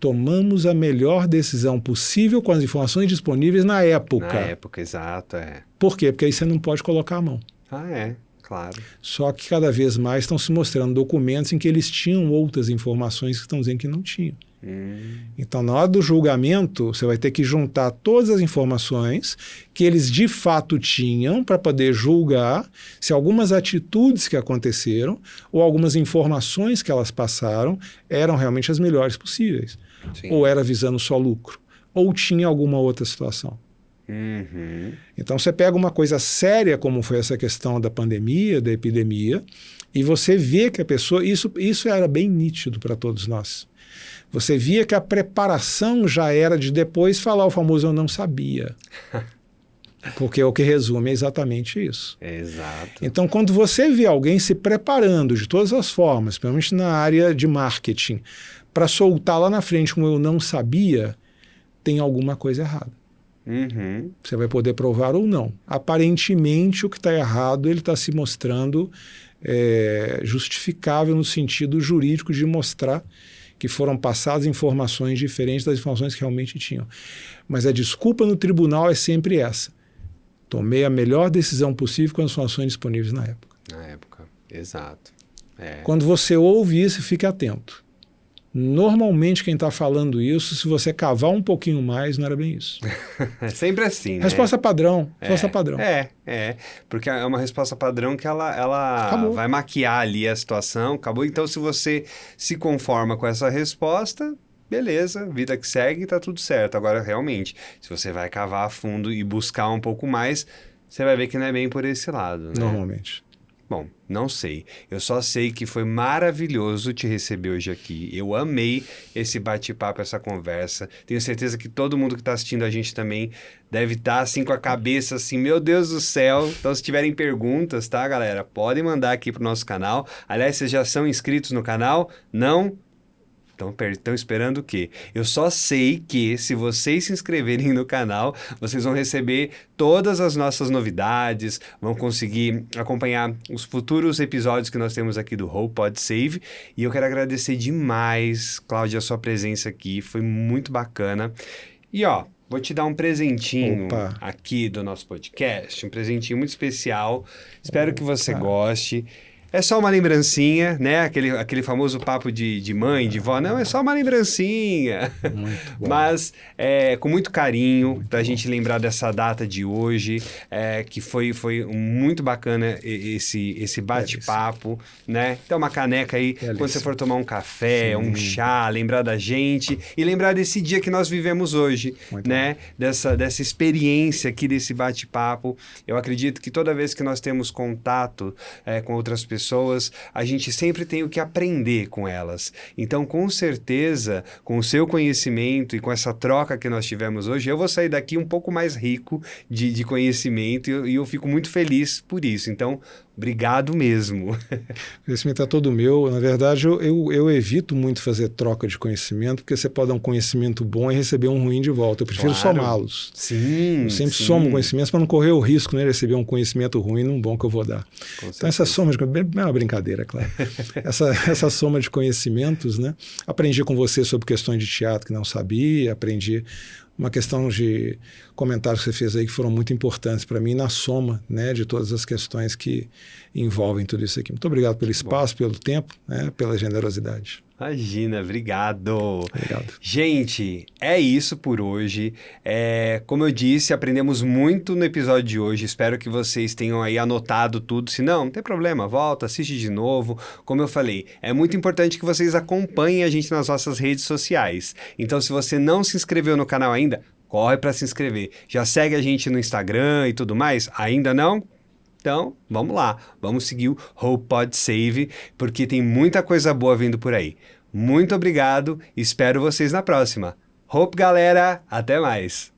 Tomamos a melhor decisão possível com as informações disponíveis na época. Na época, exato, Por quê? Porque aí você não pode colocar a mão. Claro. Só que cada vez mais estão se mostrando documentos em que eles tinham outras informações que estão dizendo que não tinham. Então, na hora do julgamento, você vai ter que juntar todas as informações que eles de fato tinham para poder julgar se algumas atitudes que aconteceram ou algumas informações que elas passaram eram realmente as melhores possíveis. Sim. Ou era visando só lucro, ou tinha alguma outra situação. Então, você pega uma coisa séria como foi essa questão da pandemia, da epidemia, e você vê que a pessoa... Isso era bem nítido para todos nós. Você via que a preparação já era de depois falar o famoso eu não sabia. Porque o que resume é exatamente isso. Exato. Então, quando você vê alguém se preparando de todas as formas, principalmente na área de marketing, para soltar lá na frente como eu não sabia, tem alguma coisa errada. Você vai poder provar ou não. Aparentemente, o que está errado, ele está se mostrando justificável no sentido jurídico de mostrar que foram passadas informações diferentes das informações que realmente tinham. Mas a desculpa no tribunal é sempre essa. Tomei a melhor decisão possível com as informações disponíveis na época. Na época, exato. Quando você ouve isso, fique atento. Normalmente quem está falando isso, se você cavar um pouquinho mais, não era bem isso. É sempre assim, né? Resposta padrão. Resposta padrão. Porque é uma resposta padrão que ela vai maquiar ali a situação, acabou. Então, se você se conforma com essa resposta, beleza, vida que segue, tá tudo certo. Agora, realmente, se você vai cavar a fundo e buscar um pouco mais, você vai ver que não é bem por esse lado, né? Normalmente. Bom, não sei. Eu só sei que foi maravilhoso te receber hoje aqui. Eu amei esse bate-papo, essa conversa. Tenho certeza que todo mundo que está assistindo a gente também deve estar assim com a cabeça assim, meu Deus do céu. Então, se tiverem perguntas, tá, galera? Podem mandar aqui pro nosso canal. Aliás, vocês já são inscritos no canal? Não? Estão esperando o quê? Eu só sei que se vocês se inscreverem no canal, vocês vão receber todas as nossas novidades, vão conseguir acompanhar os futuros episódios que nós temos aqui do Hope Pod Save. E eu quero agradecer demais, Cláudia, a sua presença aqui. Foi muito bacana. E ó, vou te dar um presentinho aqui do nosso podcast, um presentinho muito especial. Espero que você goste. É só uma lembrancinha, né? Aquele famoso papo de mãe, de vó. Não, é só uma lembrancinha. Muito bom. Mas com muito carinho, pra gente lembrar dessa data de hoje, que foi muito bacana esse bate-papo, né? Então, uma caneca aí, quando você for tomar um café, um chá, lembrar da gente e lembrar desse dia que nós vivemos hoje, muito né? Dessa experiência aqui, desse bate-papo. Eu acredito que toda vez que nós temos contato com outras pessoas, a gente sempre tem o que aprender com elas. Então, com certeza, com o seu conhecimento e com essa troca que nós tivemos hoje, eu vou sair daqui um pouco mais rico de conhecimento e eu fico muito feliz por isso. Então, obrigado mesmo. O conhecimento é todo meu. Na verdade, eu evito muito fazer troca de conhecimento, porque você pode dar um conhecimento bom e receber um ruim de volta. Eu prefiro somá-los. Sim. Eu sempre somo conhecimentos para não correr o risco, né, de receber um conhecimento ruim num bom que eu vou dar. Então, essa soma de... É uma brincadeira, claro. essa soma de conhecimentos, né? Aprendi com você sobre questões de teatro que não sabia, aprendi uma questão de comentários que você fez aí que foram muito importantes para mim na soma, né, de todas as questões que envolvem tudo isso aqui. Muito obrigado pelo espaço, pelo tempo, né, pela generosidade. Imagina, obrigado. Obrigado. Gente, é isso por hoje. Como eu disse, aprendemos muito no episódio de hoje. Espero que vocês tenham aí anotado tudo. Se não tem problema, volta, assiste de novo. Como eu falei, é muito importante que vocês acompanhem a gente nas nossas redes sociais. Então, se você não se inscreveu no canal ainda, corre para se inscrever. Já segue a gente no Instagram e tudo mais? Ainda não? Então, vamos lá. Vamos seguir o Hope Pod Save, porque tem muita coisa boa vindo por aí. Muito obrigado. Espero vocês na próxima. Hope, galera. Até mais.